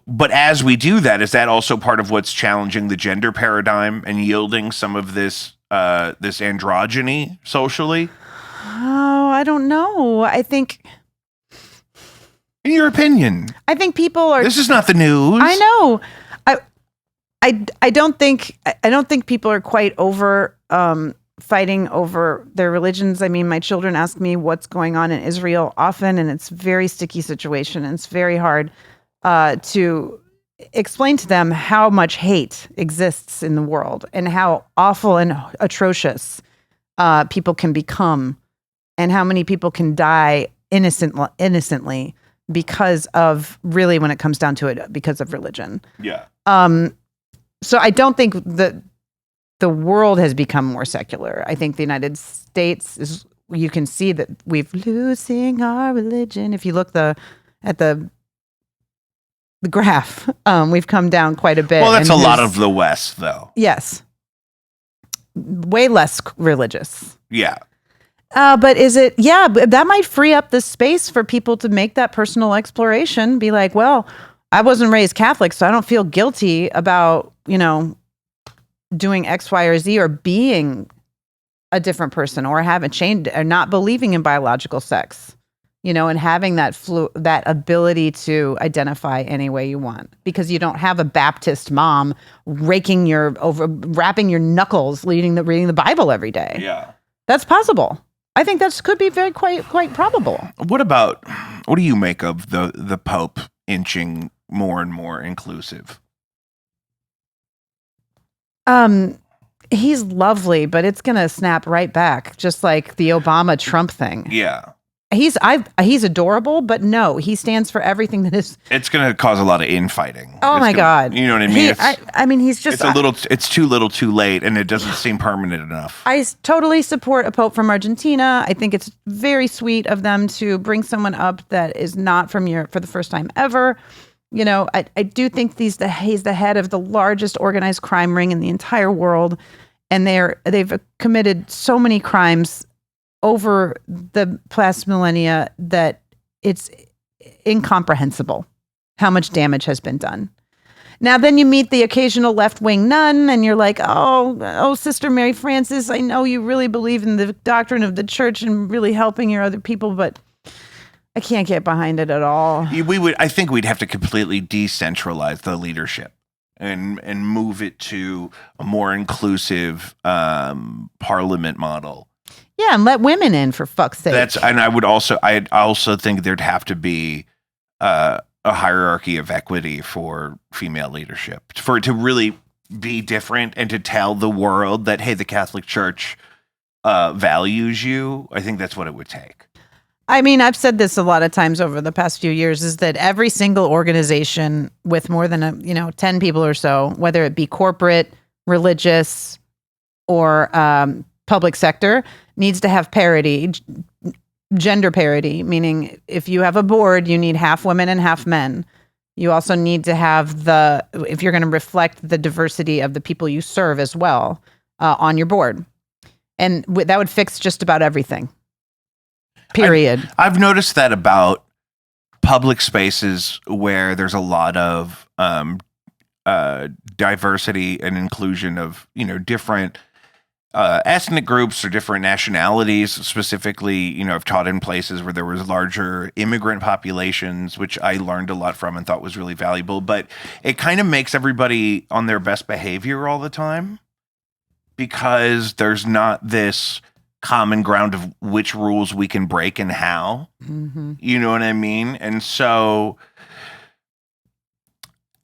But as we do that, is that also part of what's challenging the gender paradigm and yielding some of this androgyny socially? Oh, I don't know. I think, in your opinion, people are. This is not the news. I know. I don't think people are quite over fighting over their religions. I mean, my children ask me what's going on in Israel often, and it's a very sticky situation, and it's very hard to explain to them how much hate exists in the world and how awful and atrocious people can become, and how many people can die innocently because of, really, when it comes down to it, because of religion. Yeah. So I don't think that the world has become more secular. I think the United States you can see that we've losing our religion. If you look at the graph, we've come down quite a bit. Well, that's a lot of the West, though. Yes. Way less religious. Yeah. But is it? Yeah, but that might free up the space for people to make that personal exploration. Be like, well, I wasn't raised Catholic, so I don't feel guilty about, doing X, Y, or Z, or being a different person, or having changed, or not believing in biological sex, and having that ability to identify any way you want, because you don't have a Baptist mom wrapping your knuckles, reading the Bible every day. Yeah. That's possible. I think that could be quite probable. What do you make of the Pope inching more and more inclusive? He's lovely, but it's going to snap right back, just like the Obama Trump thing. Yeah. He's adorable, but no, he stands for everything that is. It's going to cause a lot of infighting. Oh my God. You know what I mean? I mean, he's just it's too little too late, and it doesn't seem permanent enough. I totally support a pope from Argentina. I think it's very sweet of them to bring someone up that is not from Europe for the first time ever. You know, I do think he's the head of the largest organized crime ring in the entire world, and they've committed so many crimes over the past millennia that it's incomprehensible how much damage has been done. Now, then you meet the occasional left-wing nun, and you're like, oh, Sister Mary Frances, I know you really believe in the doctrine of the church and really helping your other people, but I can't get behind it at all. I think we'd have to completely decentralize the leadership and move it to a more inclusive parliament model. Yeah, and let women in, for fuck's sake. I also think there'd have to be a hierarchy of equity for female leadership, for it to really be different and to tell the world that, hey, the Catholic Church values you. I think that's what it would take. I mean, I've said this a lot of times over the past few years, is that every single organization with more than 10 people or so, whether it be corporate, religious, or public sector, needs to have parity, gender parity, meaning if you have a board, you need half women and half men. You also need to have if you're going to reflect the diversity of the people you serve as well on your board. And that would fix just about everything. Period. I've noticed that about public spaces where there's a lot of diversity and inclusion of, different ethnic groups or different nationalities. Specifically, I've taught in places where there was larger immigrant populations, which I learned a lot from and thought was really valuable. But it kind of makes everybody on their best behavior all the time, because there's not this common ground of which rules we can break and how. Mm-hmm. You know what I mean? And so,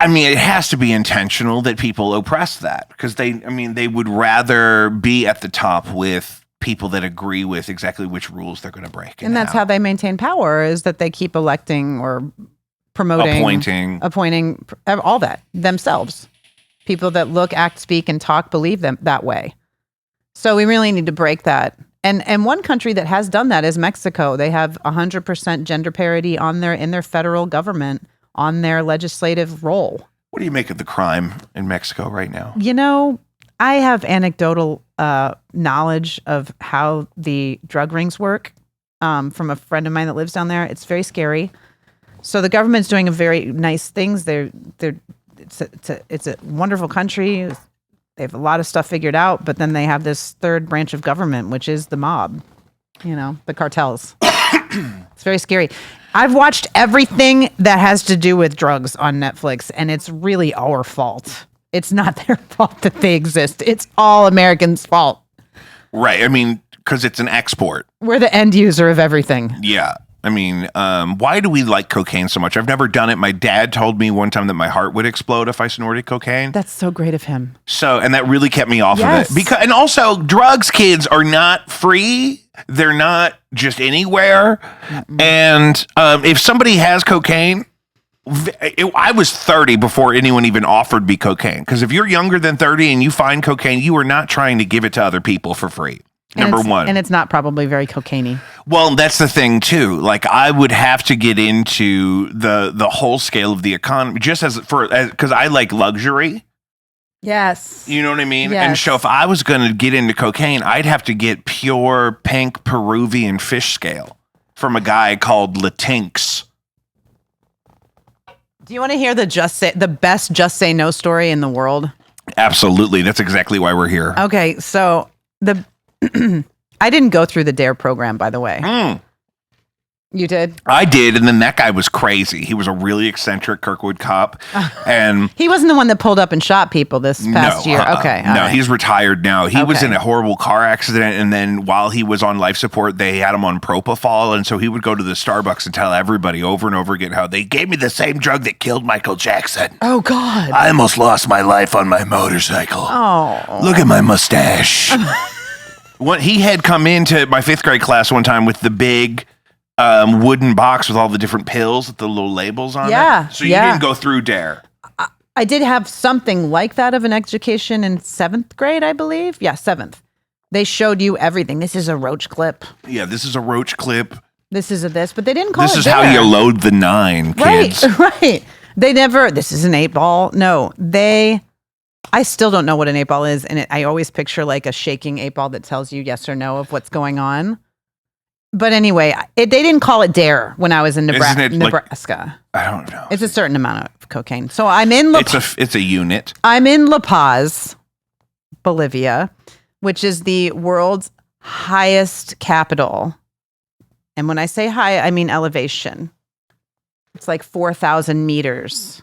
it has to be intentional that people oppress that, because they would rather be at the top with people that agree with exactly which rules they're going to break. And that's how they maintain power, is that they keep electing or promoting, appointing all that themselves. People that look, act, speak, and talk believe them that way. So we really need to break that. And one country that has done that is Mexico. They have 100% gender parity in their federal government, on their legislative role. What do you make of the crime in Mexico right now? I have anecdotal knowledge of how the drug rings work from a friend of mine that lives down there. It's very scary. So the government's doing a very nice things. It's a wonderful country. They have a lot of stuff figured out, but then they have this third branch of government, which is the mob, the cartels. It's very scary. I've watched everything that has to do with drugs on Netflix, and it's really our fault. It's not their fault that they exist. It's all Americans' fault. Right. Because it's an export. We're the end user of everything. Yeah. Why do we like cocaine so much? I've never done it. My dad told me one time that my heart would explode if I snorted cocaine. That's so great of him. And that really kept me off of it. And also, drugs, kids, are not free. They're not just anywhere. Mm-mm. And if somebody has cocaine, I was 30 before anyone even offered me cocaine. Because if you're younger than 30 and you find cocaine, you are not trying to give it to other people for free. Number one. And it's not probably very cocaine-y. Well, that's the thing, too. Like, I would have to get into the whole scale of the economy, just because I like luxury. Yes. You know what I mean? Yes. And so if I was going to get into cocaine, I'd have to get pure pink Peruvian fish scale from a guy called Latinx. Do you want to hear the best Just Say No story in the world? Absolutely. That's exactly why we're here. Okay, so I didn't go through the DARE program, by the way. You did? I did, and then that guy was crazy. He was a really eccentric Kirkwood cop, and He wasn't the one that pulled up and shot people this past year. Okay. all no, right. he's retired now. He was Okay. in a horrible car accident, and then while he was on life support, they had him on propofol, and so he would go to the Starbucks and tell everybody over and over again how they gave me the same drug that killed Michael Jackson. Oh, God. I almost lost my life on my motorcycle. Oh. Look at my mustache. He had come into my 5th grade class one time with the big wooden box with all the different pills with the little labels on Yeah, it. So you yeah. didn't go through DARE. I did have something like that of an education in 7th grade, I believe. Yeah, 7th. They showed you everything. This is a roach clip. Yeah, this is a roach clip. This is a this, but they didn't call This it is how DARE. you load the 9, kids. Right. They never, this is an 8-ball. No, I still don't know what an 8-ball is. And I always picture like a shaking 8-ball that tells you yes or no of what's going on. But anyway, they didn't call it DARE when I was in Isn't it like- Nebraska. I don't know. It's a certain amount of cocaine. So I'm in It's a unit. I'm in La Paz, Bolivia, which is the world's highest capital. And when I say high, I mean elevation. It's like 4,000 meters,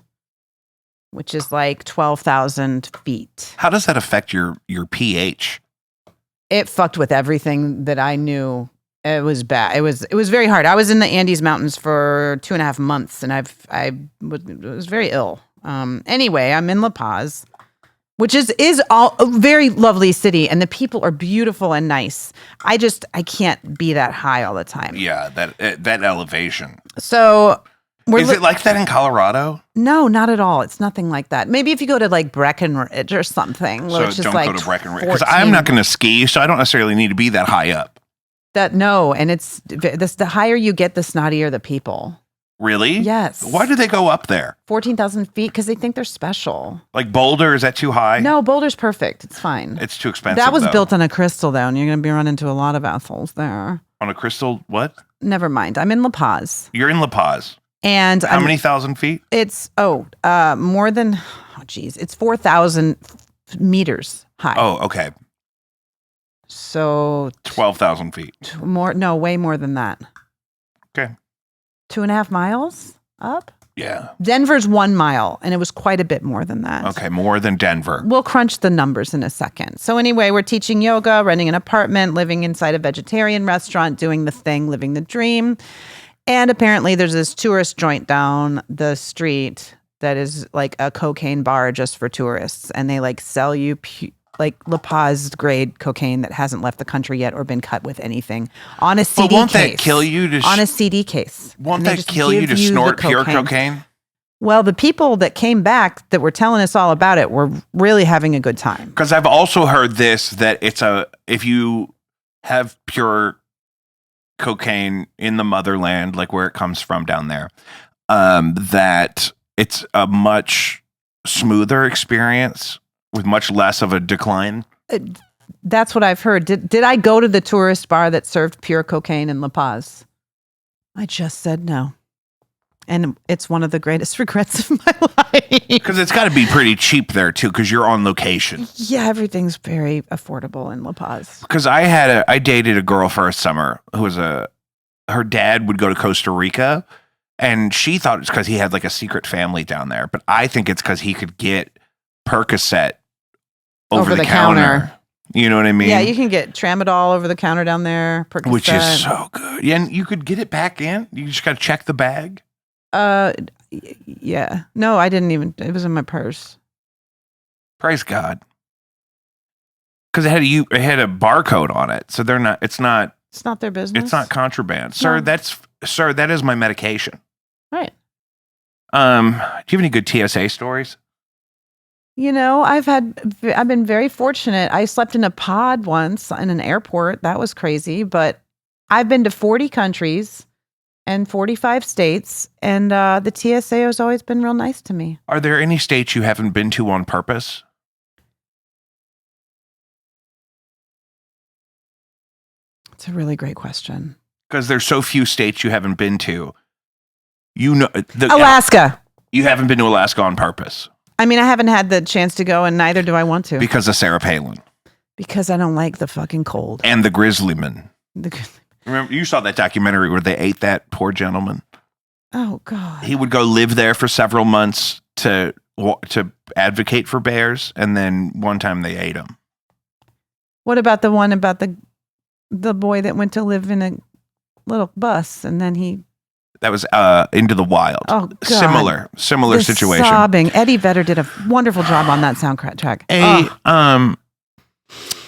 which is like 12,000 feet. How does that affect your pH? It fucked with everything that I knew. It was bad. It was very hard. I was in the Andes Mountains for 2.5 months, and I was very ill. Anyway, I'm in La Paz, which is all a very lovely city, and the people are beautiful and nice. I can't be that high all the time. Yeah, that elevation. So Is it like that in Colorado? No, not at all. It's nothing like that. Maybe if you go to like Breckenridge or something, So which is don't like go to Breckenridge because 14 I'm not going to ski, so I don't necessarily need to be that high up. No, and it's this. The higher you get, the snottier the people. Really? Yes. Why do they go up there? 14,000 feet because they think they're special. Like Boulder, is that too high? No, Boulder's perfect. It's fine. It's too expensive. That was though. built on a crystal, though, and you're going to be running into a lot of assholes there. on a crystal. What? Never mind. I'm in La Paz, You're in La Paz. and How many thousand feet? It's more than. Oh, geez, it's 4,000 meters high. Oh, okay. So 12,000 feet. way more than that. Okay. 2.5 miles up. Yeah. Denver's 1 mile, and it was quite a bit more than that. Okay, more than Denver. We'll crunch the numbers in a second. So anyway, we're teaching yoga, renting an apartment, living inside a vegetarian restaurant, doing the thing, living the dream. And apparently there's this tourist joint down the street that is like a cocaine bar just for tourists. And they like sell you like La Paz grade cocaine that hasn't left the country yet or been cut with anything on a CD But won't case. that kill you to on a CD case. Won't And they that just kill you give to the snort pure cocaine? Well, the people that came back that were telling us all about it were really having a good time. Because I've also heard this, that if you have pure cocaine in the motherland, like where it comes from down there, that it's a much smoother experience with much less of a decline. That's what I've heard. Did I go to the tourist bar that served pure cocaine in La Paz? I just said no. And it's one of the greatest regrets of my life. Because it's got to be pretty cheap there too, because you're on location. Yeah, everything's very affordable in La Paz. Because I dated a girl for a summer who was her dad would go to Costa Rica, and she thought it's because he had like a secret family down there. But I think it's because he could get Percocet over the counter. You know what I mean? Yeah, you can get Tramadol over the counter down there, Percocet. Which is so good. Yeah, and you could get it back in. You just got to check the bag. Yeah. No, I didn't even. It was in my purse. Praise God. Because it had a barcode on it, so they're not. It's not. It's not their business. It's not contraband, sir. No. Sir. That is my medication. Right. Do you have any good TSA stories? You know, I've been very fortunate. I slept in a pod once in an airport. That was crazy, but I've been to 40 countries and 45 states, and the TSA has always been real nice to me. Are there any states you haven't been to on purpose? It's a really great question. Because there's so few states you haven't been to. You know, Alaska. You haven't been to Alaska on purpose. I mean, I haven't had the chance to go, and neither do I want to. Because of Sarah Palin. Because I don't like the fucking cold. And the Grizzlyman. Remember, you saw that documentary where they ate that poor gentleman. Oh God. He would go live there for several months to advocate for bears, and then one time they ate him. What about the one about the boy that went to live in a little bus and then he? That was Into the Wild. Oh, God. Similar The situation. Sobbing. Eddie Vedder did a wonderful job on that soundtrack.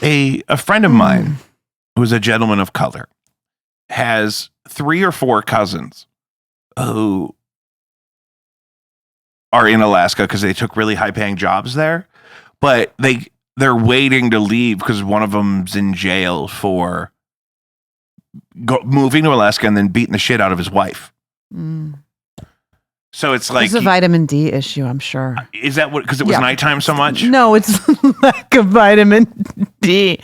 A friend of mine, who's a gentleman of color, has 3 or 4 cousins who are in Alaska because they took really high-paying jobs there, but they're waiting to leave because one of them's in jail for moving to Alaska and then beating the shit out of his wife. So it's like it's a vitamin D issue, I'm sure. Is that what? Because it was nighttime so much? No, it's lack of vitamin D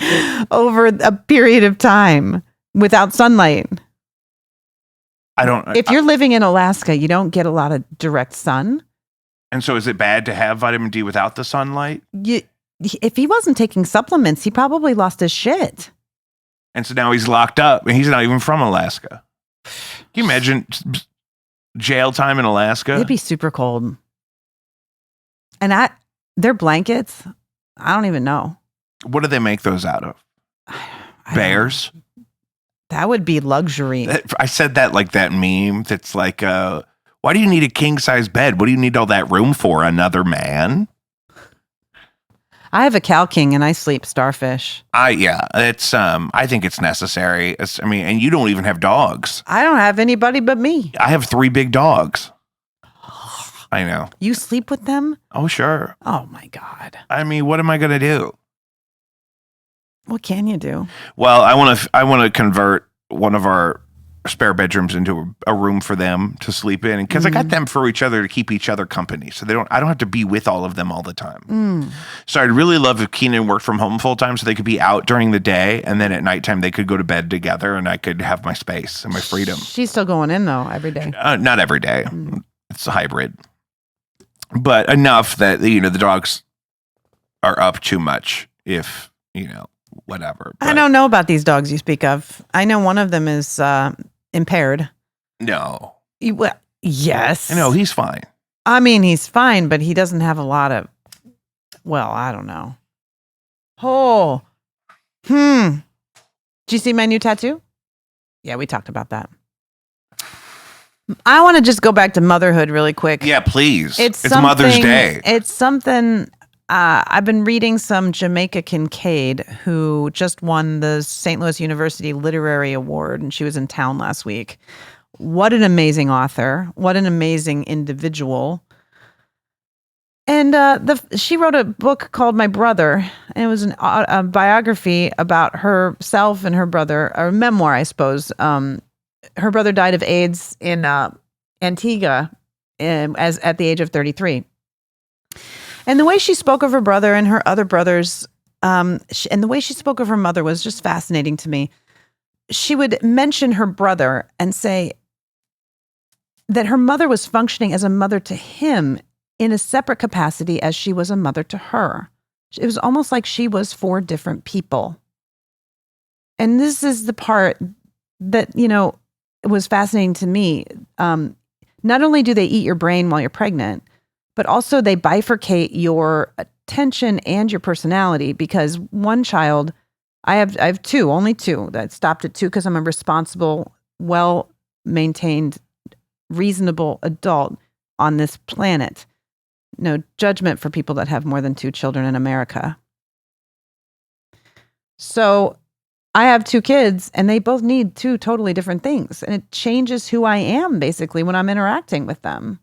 over a period of time without sunlight. If you're living in Alaska, you don't get a lot of direct sun. And so is it bad to have vitamin D without the sunlight? If he wasn't taking supplements, he probably lost his shit. And so now he's locked up and he's not even from Alaska. Can you imagine jail time in Alaska? It'd be super cold. And their blankets, I don't even know. What do they make those out of? Bears? That would be luxury. I said that like that meme that's like, why do you need a king-size bed? What do you need all that room for? Another man? I have a Cal King and I sleep starfish. It's I think it's necessary. And you don't even have dogs. I don't have anybody but me. I have 3 big dogs. I know. You sleep with them? Oh, sure. Oh my God. I mean, what am I going to do? What can you do? Well, I want to convert one of our spare bedrooms into a room for them to sleep in, because I got them for each other to keep each other company, so I don't have to be with all of them all the time. So I'd really love if Keenan worked from home full time, so they could be out during the day, and then at nighttime they could go to bed together, and I could have my space and my freedom. She's still going in though every day. Not every day. It's a hybrid, but enough that the dogs are up too much. If whatever. But I don't know about these dogs you speak of. I know one of them is impaired. No. Yes. No, he's fine. I mean, he's fine, but he doesn't have a lot of, I don't know. Oh. Did you see my new tattoo? Yeah, we talked about that. I want to just go back to motherhood really quick. Yeah, please. It's Mother's Day. It's something. I've been reading some Jamaica Kincaid, who just won the St. Louis University Literary Award, and she was in town last week. What an amazing author. What an amazing individual. And she wrote a book called My Brother, and it was a biography about herself and her brother, or a memoir, I suppose. Her brother died of AIDS in Antigua at the age of 33. And the way she spoke of her brother and her other brothers, and the way she spoke of her mother was just fascinating to me. She would mention her brother and say that her mother was functioning as a mother to him in a separate capacity as she was a mother to her. It was almost like she was 4 different people. And this is the part that, was fascinating to me. Not only do they eat your brain while you're pregnant, but also they bifurcate your attention and your personality, because one child, I have 2, only 2, that stopped at 2 because I'm a responsible, well-maintained, reasonable adult on this planet. No judgment for people that have more than 2 children in America. So I have 2 kids and they both need 2 totally different things. And it changes who I am basically when I'm interacting with them.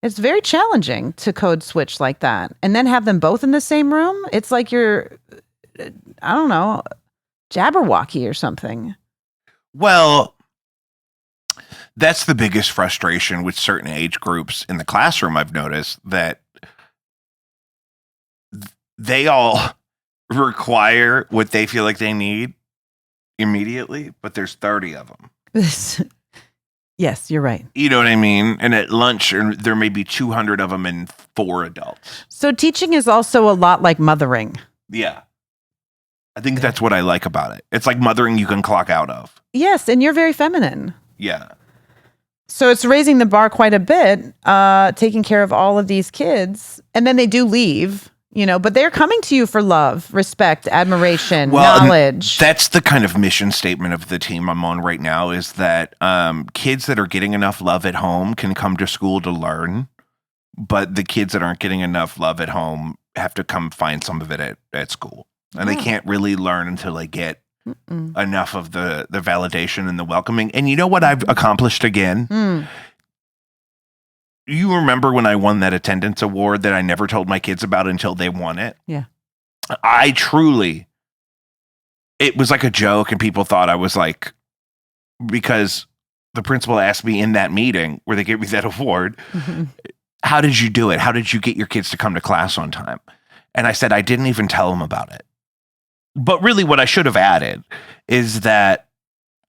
It's very challenging to code switch like that. And then have them both in the same room. It's like you're, I don't know, Jabberwocky or something. Well, that's the biggest frustration with certain age groups in the classroom. I've noticed that they all require what they feel like they need immediately, but there's 30 of them. Yes, you're right. You know what I mean? And at lunch, there may be 200 of them and 4 adults. So teaching is also a lot like mothering. Yeah. I think that's what I like about it. It's like mothering you can clock out of. Yes, and you're very feminine. Yeah. So it's raising the bar quite a bit, taking care of all of these kids. And then they do leave, but they're coming to you for love, respect, admiration, knowledge. That's the kind of mission statement of the team I'm on right now, is that kids that are getting enough love at home can come to school to learn, but the kids that aren't getting enough love at home have to come find some of it at school. And they can't really learn until they get enough of the validation and the welcoming. And you know what I've accomplished again? You remember when I won that attendance award that I never told my kids about until they won it? Yeah. It was like a joke, and people thought I was like, because the principal asked me in that meeting where they gave me that award, how did you do it? How did you get your kids to come to class on time? And I said, I didn't even tell them about it. But really what I should have added is that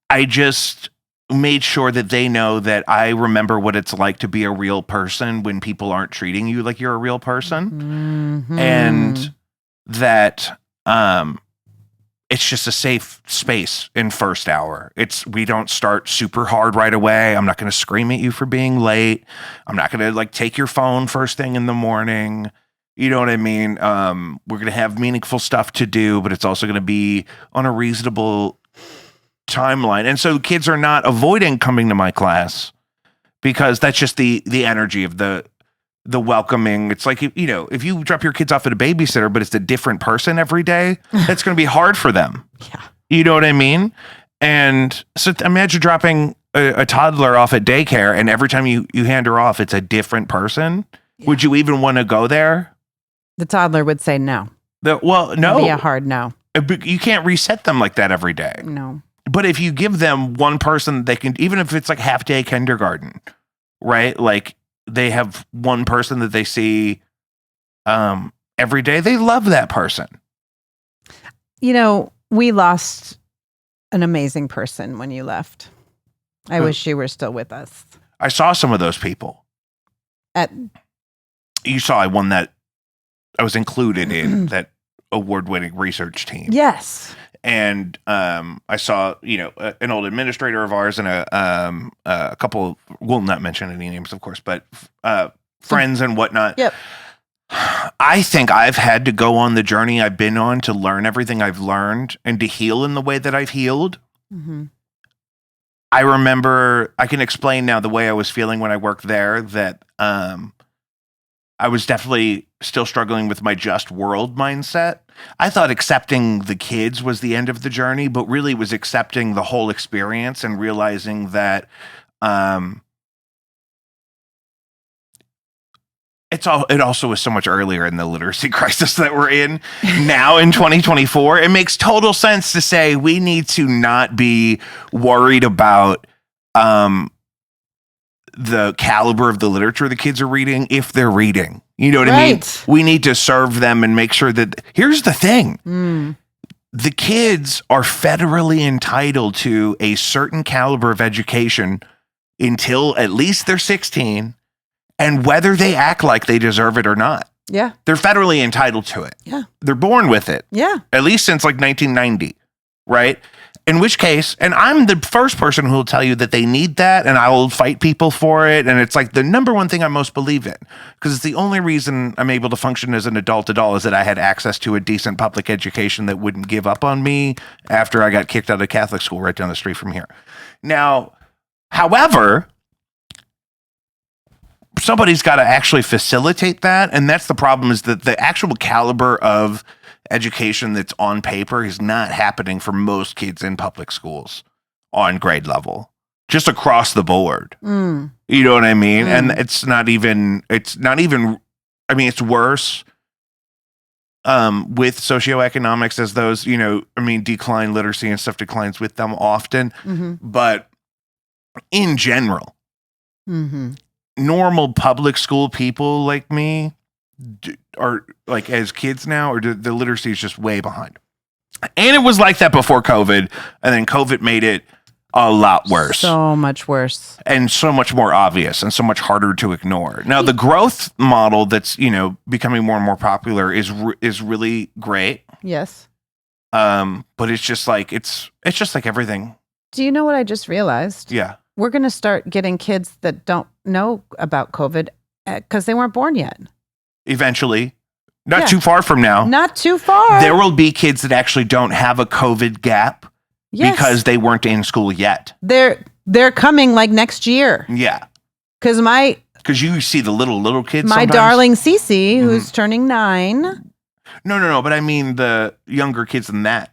I just made sure that they know that I remember what it's like to be a real person when people aren't treating you like you're a real person. And that it's just a safe space in first hour. We don't start super hard right away. I'm not going to scream at you for being late. I'm not going to take your phone first thing in the morning. You know what I mean? We're going to have meaningful stuff to do, but it's also going to be on a reasonable timeline. And so kids are not avoiding coming to my class because that's just the energy of the welcoming. It's like, if you drop your kids off at a babysitter, but it's a different person every day, that's going to be hard for them. Yeah. You know what I mean? And so imagine dropping a toddler off at daycare, and every time you hand her off, it's a different person. Yeah. Would you even want to go there? The toddler would say no. No. It'd be a hard no. You can't reset them like that every day. No. But if you give them one person, they can, even if it's like half day kindergarten, right? Like they have one person that they see every day. They love that person. We lost an amazing person when you left. I wish you were still with us. I saw some of those people. You saw I won that. I was included in that award-winning research team. Yes. And I saw, an old administrator of ours and a couple, will not mention any names, of course, but friends and whatnot. Yep. I think I've had to go on the journey I've been on to learn everything I've learned and to heal in the way that I've healed. Mm-hmm. I remember, I can explain now the way I was feeling when I worked there, that I was definitely still struggling with my just world mindset. I thought accepting the kids was the end of the journey, but really was accepting the whole experience and realizing that it also was so much earlier in the literacy crisis that we're in now in 2024. It makes total sense to say we need to not be worried about the caliber of the literature the kids are reading if they're reading. You know what I mean? We need to serve them and make sure that, here's the thing. The kids are federally entitled to a certain caliber of education until at least they're 16, and whether they act like they deserve it or not. Yeah. They're federally entitled to it. Yeah. They're born with it. Yeah. At least since 1990, right? In which case, and I'm the first person who will tell you that they need that, and I will fight people for it. And it's like the number one thing I most believe in, because it's the only reason I'm able to function as an adult at all, is that I had access to a decent public education that wouldn't give up on me after I got kicked out of Catholic school right down the street from here. Now, however, somebody's got to actually facilitate that. And that's the problem, is that the actual caliber of education that's on paper is not happening for most kids in public schools on grade level, just across the board. You know what I mean? And it's not even, I mean, it's worse with socioeconomics as those, decline literacy and stuff declines with them often. But in general, normal public school people like me are like, as kids now, or the literacy is just way behind. And it was like that before COVID, and then COVID made it a lot worse. So much worse. And so much more obvious and so much harder to ignore. Now, the growth model that's, becoming more and more popular is really great. Yes. But it's just like it's just like everything. Do you know what I just realized? Yeah. We're going to start getting kids that don't know about COVID because they weren't born yet. Eventually, not Yeah. too far from now, Not too far. there will be kids that actually don't have a COVID gap Yes. because they weren't in school yet. They're coming like next year. Yeah. Because Because you see the little kids. my sometimes. darling Cece, who's turning 9, No. But I mean the younger kids than that.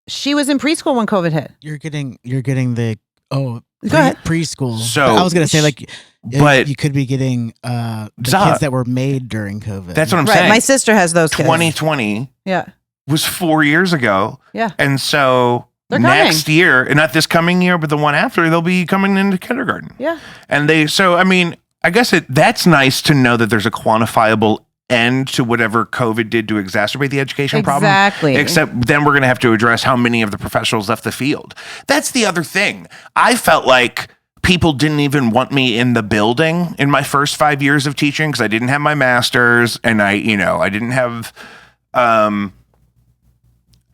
she was in preschool when COVID hit. You're getting the Go ahead. preschool. So- I was gonna say like, But- you could be getting the Zah. kids that were made during COVID. That's what I'm Right. saying. My sister has those kids. 2020 Yeah. was 4 years ago. Yeah. And so They're next year, and not this coming year, but the one after, they'll be coming into kindergarten. Yeah. And I mean, I guess that's nice to know that there's a quantifiable end to whatever COVID did to exacerbate the education problem. Exactly. Except then we're going to have to address how many of the professionals left the field. That's the other thing. I felt like people didn't even want me in the building in my first 5 years of teaching because I didn't have my master's and I didn't have, I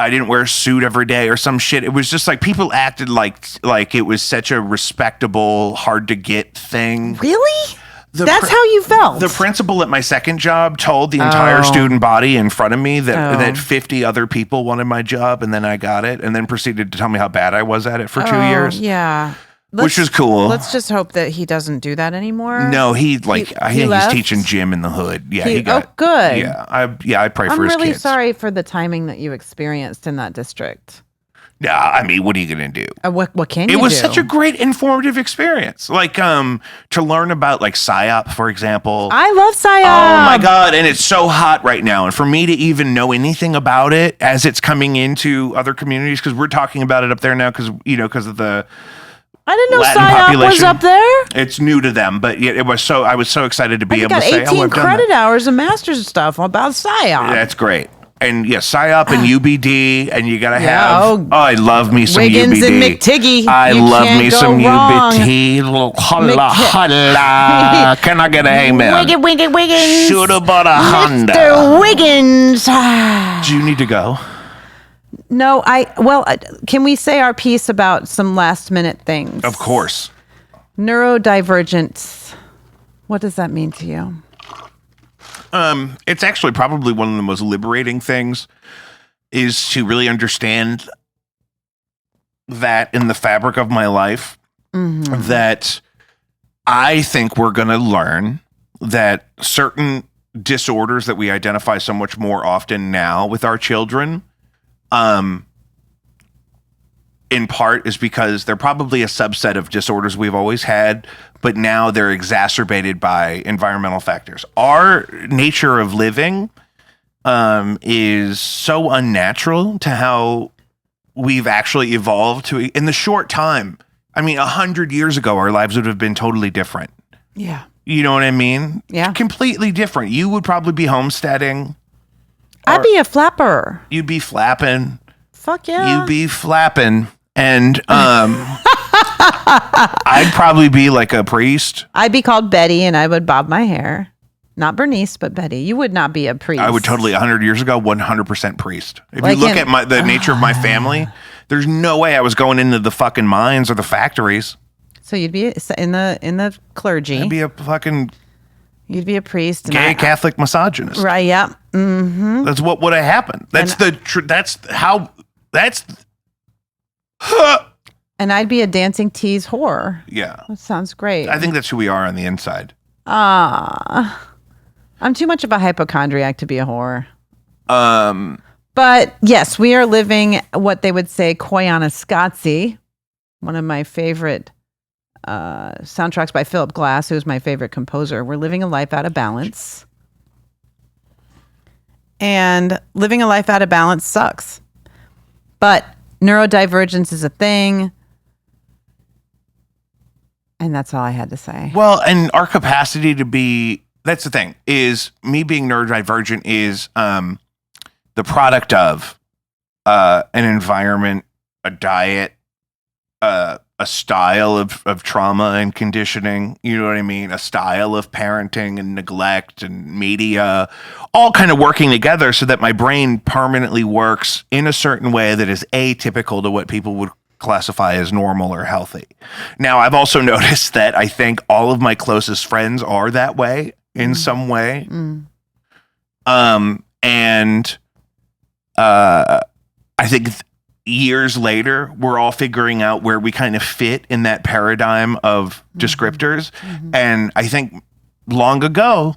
didn't wear a suit every day or some shit. It was just like people acted like it was such a respectable, hard to get thing. Really? The That's how you felt. The principal at my second job told the entire student body in front of me that 50 other people wanted my job, and then I got it, and then proceeded to tell me how bad I was at it for 2 years, Yeah. which is cool. Let's just hope that he doesn't do that anymore. No, he he's left? teaching gym in the hood. Yeah, He- he got. oh, good. Yeah, I pray I'm for his really kids. sorry for the timing that you experienced in that district. Yeah, I mean, what are you gonna do? What can you It do? was such a great informative experience. Like to learn about like PSYOP, for example. I love PSYOP. Oh my God. And it's so hot right now. And for me to even know anything about it as it's coming into other communities, because we're talking about it up there now because of the I didn't know Latin PSYOP was population. up there. it's new to them. But yet I was so excited to be I able got to say, 18 I've done credit that. hours of master's stuff about PSYOP. That's great. And yeah, PSYOP and UBD, and you gotta Yeah, have. I love me some Wiggins UBD. and McTiggy. I You love can't me go some wrong. UBD. Holla, holla. Can I get an amen? Wiggins. Shoulda bought a Honda. Mr. Wiggins. Do you need to go? No, can we say our piece about some last minute things? Of course. Neurodivergence. What does that mean to you? It's actually probably one of the most liberating things is to really understand that in the fabric of my life, that I think we're going to learn that certain disorders that we identify so much more often now with our children, in part is because they're probably a subset of disorders we've always had, but now they're exacerbated by environmental factors. Our nature of living is so unnatural to how we've actually evolved to in the short time. I mean, 100 years ago, our lives would have been totally different. Yeah. You know what I mean? Yeah. Completely different. You would probably be homesteading. I'd be a flapper. You'd be flapping. Fuck yeah. You'd be flapping. And I'd probably be like a priest. I'd be called Betty and I would bob my hair. Not Bernice, but Betty. You would not be a priest. I would totally, 100 years ago, 100% priest. If Like you look in- at the nature of my family, there's no way I was going into the fucking mines or the factories. So you'd be in the clergy. I'd be a fucking You'd be a priest. And gay Catholic misogynist. Right, yeah. Mm-hmm. That's what would have happened. That's And I'd be a dancing tease whore. yeah. That sounds great. I think that's who we are on the inside. I'm too much of a hypochondriac to be a whore. Um, But yes, we are living what they would say Koyana Scotzi, one of my favorite soundtracks by Philip Glass, who's my favorite composer. We're living a life out of balance. And living a life out of balance sucks. But neurodivergence is a thing. And that's all I had to say. Well, and our capacity to be, that's the thing, is me being neurodivergent is the product of an environment, a diet, a a style of trauma and conditioning, you know what I mean? A style of parenting and neglect and media, all kind of working together so that my brain permanently works in a certain way that is atypical to what people would classify as normal or healthy. Now, I've also noticed that I think all of my closest friends are that way in some way. And I think years later, we're all figuring out where we kind of fit in that paradigm of descriptors. And I think long ago,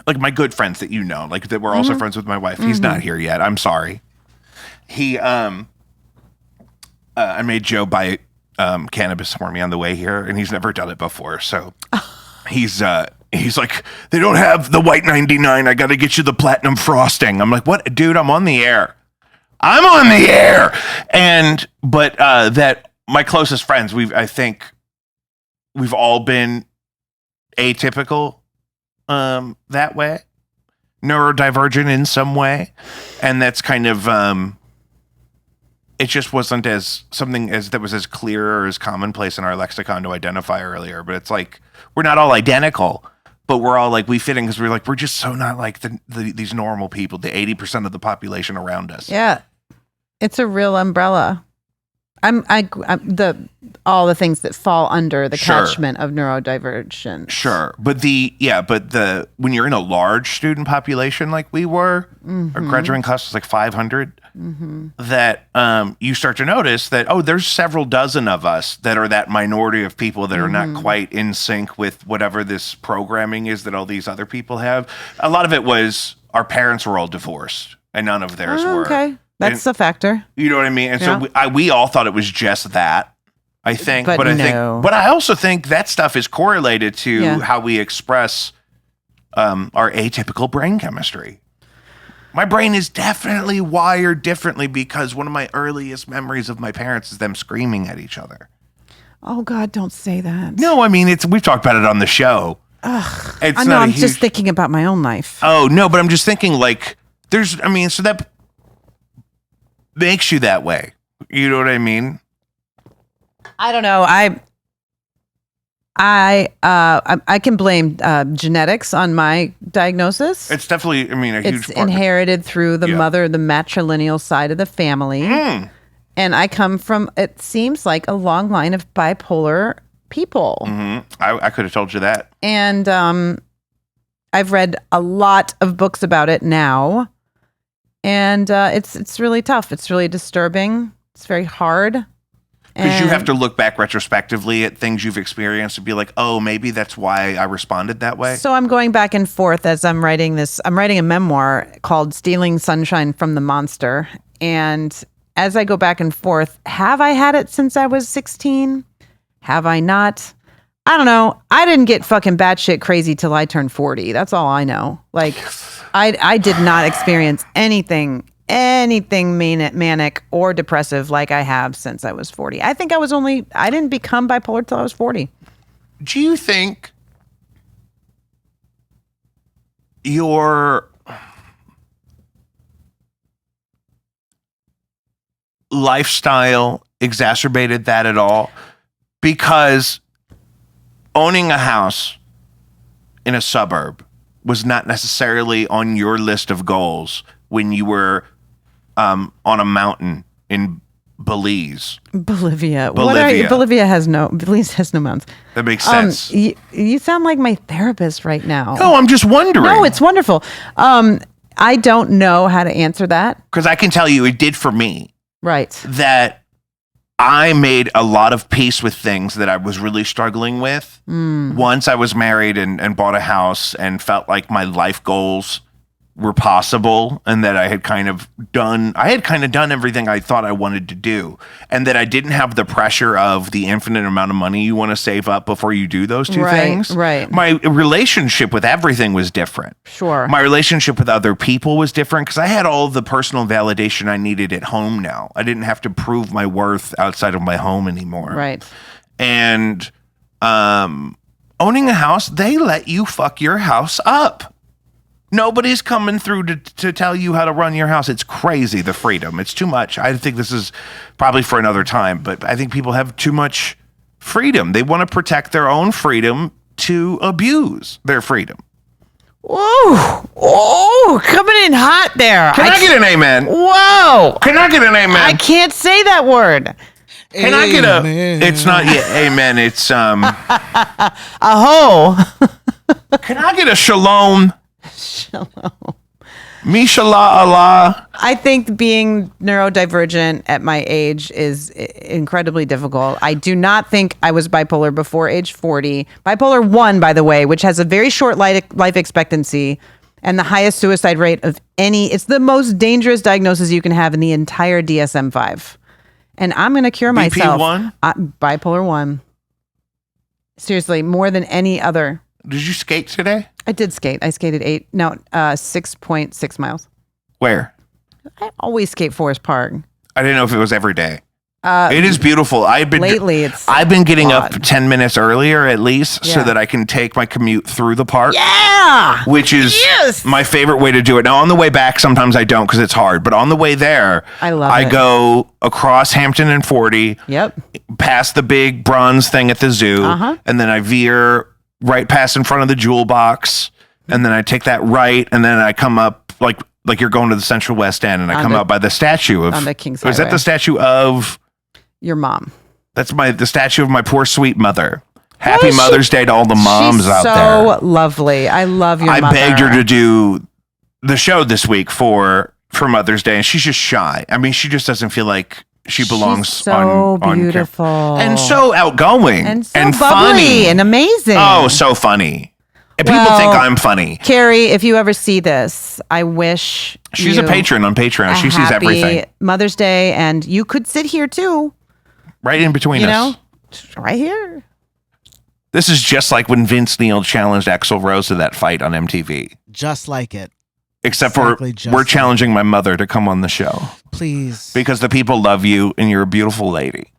like my good friends that you know, like that we're also friends with my wife. He's not here yet. I'm sorry. He, I made Joe buy cannabis for me on the way here, and he's never done it before. So he's like, they don't have the white 99. I got to get you the platinum frosting. I'm like, what, dude? I'm on the air. But that my closest friends, I think we've all been atypical that way, neurodivergent in some way, and that's kind of it just wasn't as something as that was as clear or as commonplace in our lexicon to identify earlier. But it's like we're not all identical, but we're all like we fit in because we're just so not like these normal people, the 80% of the population around us. Yeah. It's a real umbrella. I'm all the things that fall under the catchment of neurodivergent. Sure. But when you're in a large student population like we were, our graduating class was like 500, that you start to notice that, there's several dozen of us that are that minority of people that are not quite in sync with whatever this programming is that all these other people have. A lot of it was our parents were all divorced and none of theirs were. Okay. That's a factor. You know what I mean? And so we all thought it was just that, I think. But I also think that stuff is correlated to how we express our atypical brain chemistry. My brain is definitely wired differently because one of my earliest memories of my parents is them screaming at each other. Oh God, don't say that. No, I mean we've talked about it on the show. Ugh. I know. I'm just thinking about my own life. Oh no, but I'm just thinking like so that makes you that way. You know what I mean? I don't know. I can blame genetics on my diagnosis. It's definitely, a huge it's inherited through the mother, the matrilineal side of the family. And I come from, it seems like a long line of bipolar people. I could have told you that. And I've read a lot of books about it now. And it's really tough. It's really disturbing. It's very hard. Because you have to look back retrospectively at things you've experienced and be like, oh, maybe that's why I responded that way. So I'm going back and forth as I'm writing this. I'm writing a memoir called Stealing Sunshine from the Monster. And as I go back and forth, have I had it since I was 16? Have I not? I don't know. I didn't get fucking batshit crazy till I turned 40. That's all I know. Like, I did not experience anything manic or depressive like I have since I was 40. I think I didn't become bipolar till I was 40. Do you think your lifestyle exacerbated that at all? Because owning a house in a suburb was not necessarily on your list of goals when you were on a mountain in Belize. Bolivia. Bolivia has no mountains. That makes sense. You sound like my therapist right now. No, I'm just wondering. No, it's wonderful. I don't know how to answer that. Because I can tell you it did for me. Right. That I made a lot of peace with things that I was really struggling with. Once I was married and bought a house and felt like my life goals were possible and that I had kind of done everything I thought I wanted to do, and that I didn't have the pressure of the infinite amount of money you want to save up before you do those two things. Right. My relationship with everything was different. Sure. My relationship with other people was different because I had all the personal validation I needed at home now. I didn't have to prove my worth outside of my home anymore. Right. And owning a house, they let you fuck your house up. Nobody's coming through to tell you how to run your house. It's crazy, the freedom. It's too much. I think this is probably for another time, but I think people have too much freedom. They want to protect their own freedom to abuse their freedom. Whoa. Oh, coming in hot there. Can I get an amen? Whoa. Can I get an amen? I can't say that word. Can I get a? It's not yet amen. It's Aho. Can I get a shalom? Shalom. Mishallah Allah. I think being neurodivergent at my age is incredibly difficult. I do not think I was bipolar before age 40. Bipolar 1, by the way, which has a very short life expectancy and the highest suicide rate of any. It's the most dangerous diagnosis you can have in the entire DSM-5. And I'm going to cure myself. BP1? Bipolar 1. Seriously, more than any other. Did you skate today? I did skate. I skated 6.6 miles. Where? I always skate Forest Park. I didn't know if it was every day. It is beautiful. I've been getting up 10 minutes earlier at least so that I can take my commute through the park. Yeah, which is my favorite way to do it. Now on the way back, sometimes I don't because it's hard. But on the way there, I go across Hampton and 40. Yep. Past the big bronze thing at the zoo, and then I veer right past in front of the jewel box, and then I take that right, and then I come up like you're going to the Central West End, and I come up by the statue of on the King's Highway. Is that the statue of your mom? That's the statue of my poor sweet mother. Happy Mother's Day to all the moms out there. So lovely. I love your mother. I begged her to do the show this week for Mother's Day, and she's just shy. I mean, she just doesn't feel like she belongs. She's so beautiful and so outgoing and so and bubbly funny and amazing. Oh, so funny. And people think I'm funny. Carrie, if you ever see this, I wish she's a patron on Patreon. She sees everything. Mother's Day, and you could sit here too, right in between us. Right here. This is just like when Vince Neil challenged Axl Rose to that fight on MTV. Just like it. Except we're challenging my mother to come on the show. Please. Because the people love you and you're a beautiful lady.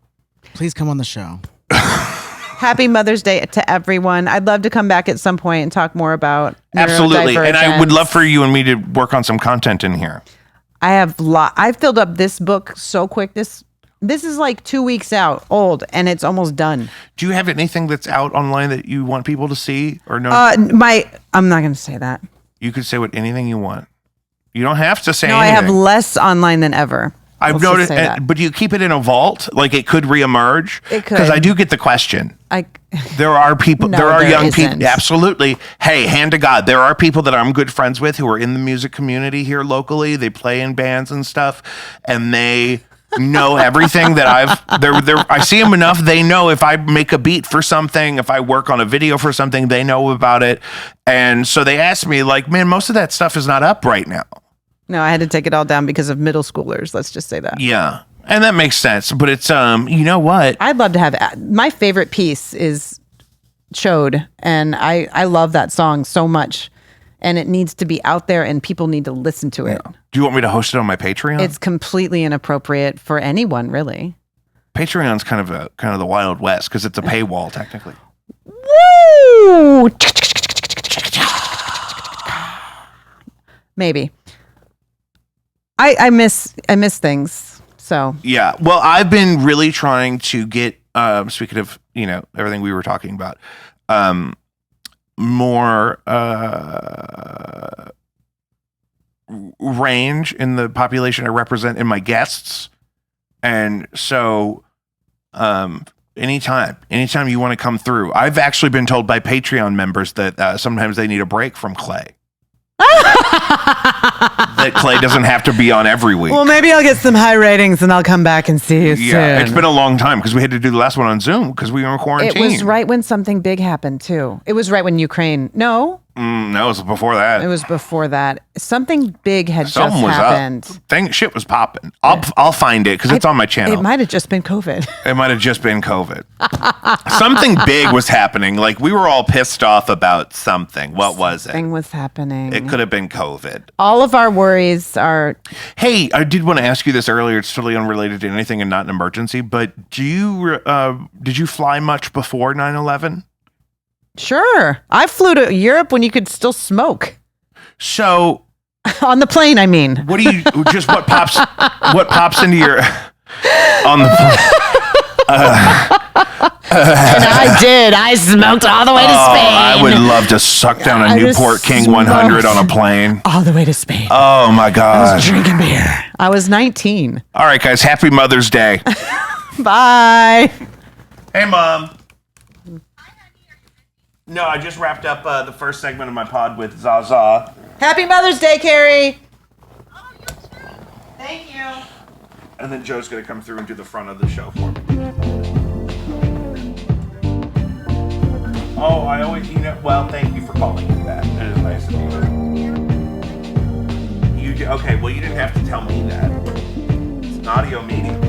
Please come on the show. Happy Mother's Day to everyone. I'd love to come back at some point and talk more about Absolutely. And I would love for you and me to work on some content in here. I filled up this book so quick. This is like 2 weeks old and it's almost done. Do you have anything that's out online that you want people to see or no? I'm not going to say that. You could say anything you want. You don't have to say anything. I have less online than ever. I've noticed, but do you keep it in a vault? Like it could reemerge? It could. Because I do get the question. There are people, there are young people. Absolutely. Hey, hand to God. There are people that I'm good friends with who are in the music community here locally. They play in bands and stuff, and they know everything that I see them enough. They know if I make a beat for something, if I work on a video for something, they know about it. And so they asked me like, man, most of that stuff is not up right now. No, I had to take it all down because of middle schoolers. Let's just say that. Yeah. And that makes sense. But it's, you know what? I'd love to have, my favorite piece is Chode. And I love that song so much. And it needs to be out there and people need to listen to it. Yeah. Do you want me to host it on my Patreon? It's completely inappropriate for anyone, really. Patreon's kind of the Wild West because it's a paywall technically. Woo! Maybe. I miss things. So yeah. Well, I've been really trying to get speaking of, everything we were talking about, more range in the population I represent in my guests. And so anytime you want to come through, I've actually been told by Patreon members that sometimes they need a break from Clay. That Clay doesn't have to be on every week. Well, maybe I'll get some high ratings and I'll come back and see you soon. Yeah, it's been a long time because we had to do the last one on Zoom because we were in quarantine. It was right when something big happened too. It was right when Ukraine. No, it was before that. It was before that. Something big had just happened. Shit was popping. I'll find it because it's on my channel. It might have just been COVID. It might have just been COVID. Something big was happening. Like we were all pissed off about something. What was it? Something was happening. It could have been COVID. All of our worries are. Hey, I did want to ask you this earlier. It's totally unrelated to anything and not an emergency. But did you fly much before 9/11? Sure. I flew to Europe when you could still smoke. So On the plane, I mean. what do you just what pops into your on the And I did. I smoked all the way to Spain. I would love to suck down a I just Newport King 100 on a plane. all the way to Spain. Oh my god. Drinking beer. I was 19. All right, guys, happy Mother's Day. Bye. Hey, Mom. No, I just wrapped up the first segment of my pod with Zaza. Happy Mother's Day, Carrie. Thank you. And then Joe's going to come through and do the front of the show for me. Oh, I always, well, thank you for calling me that. It is nice of you. Okay, well, you didn't have to tell me that. It's an audio medium.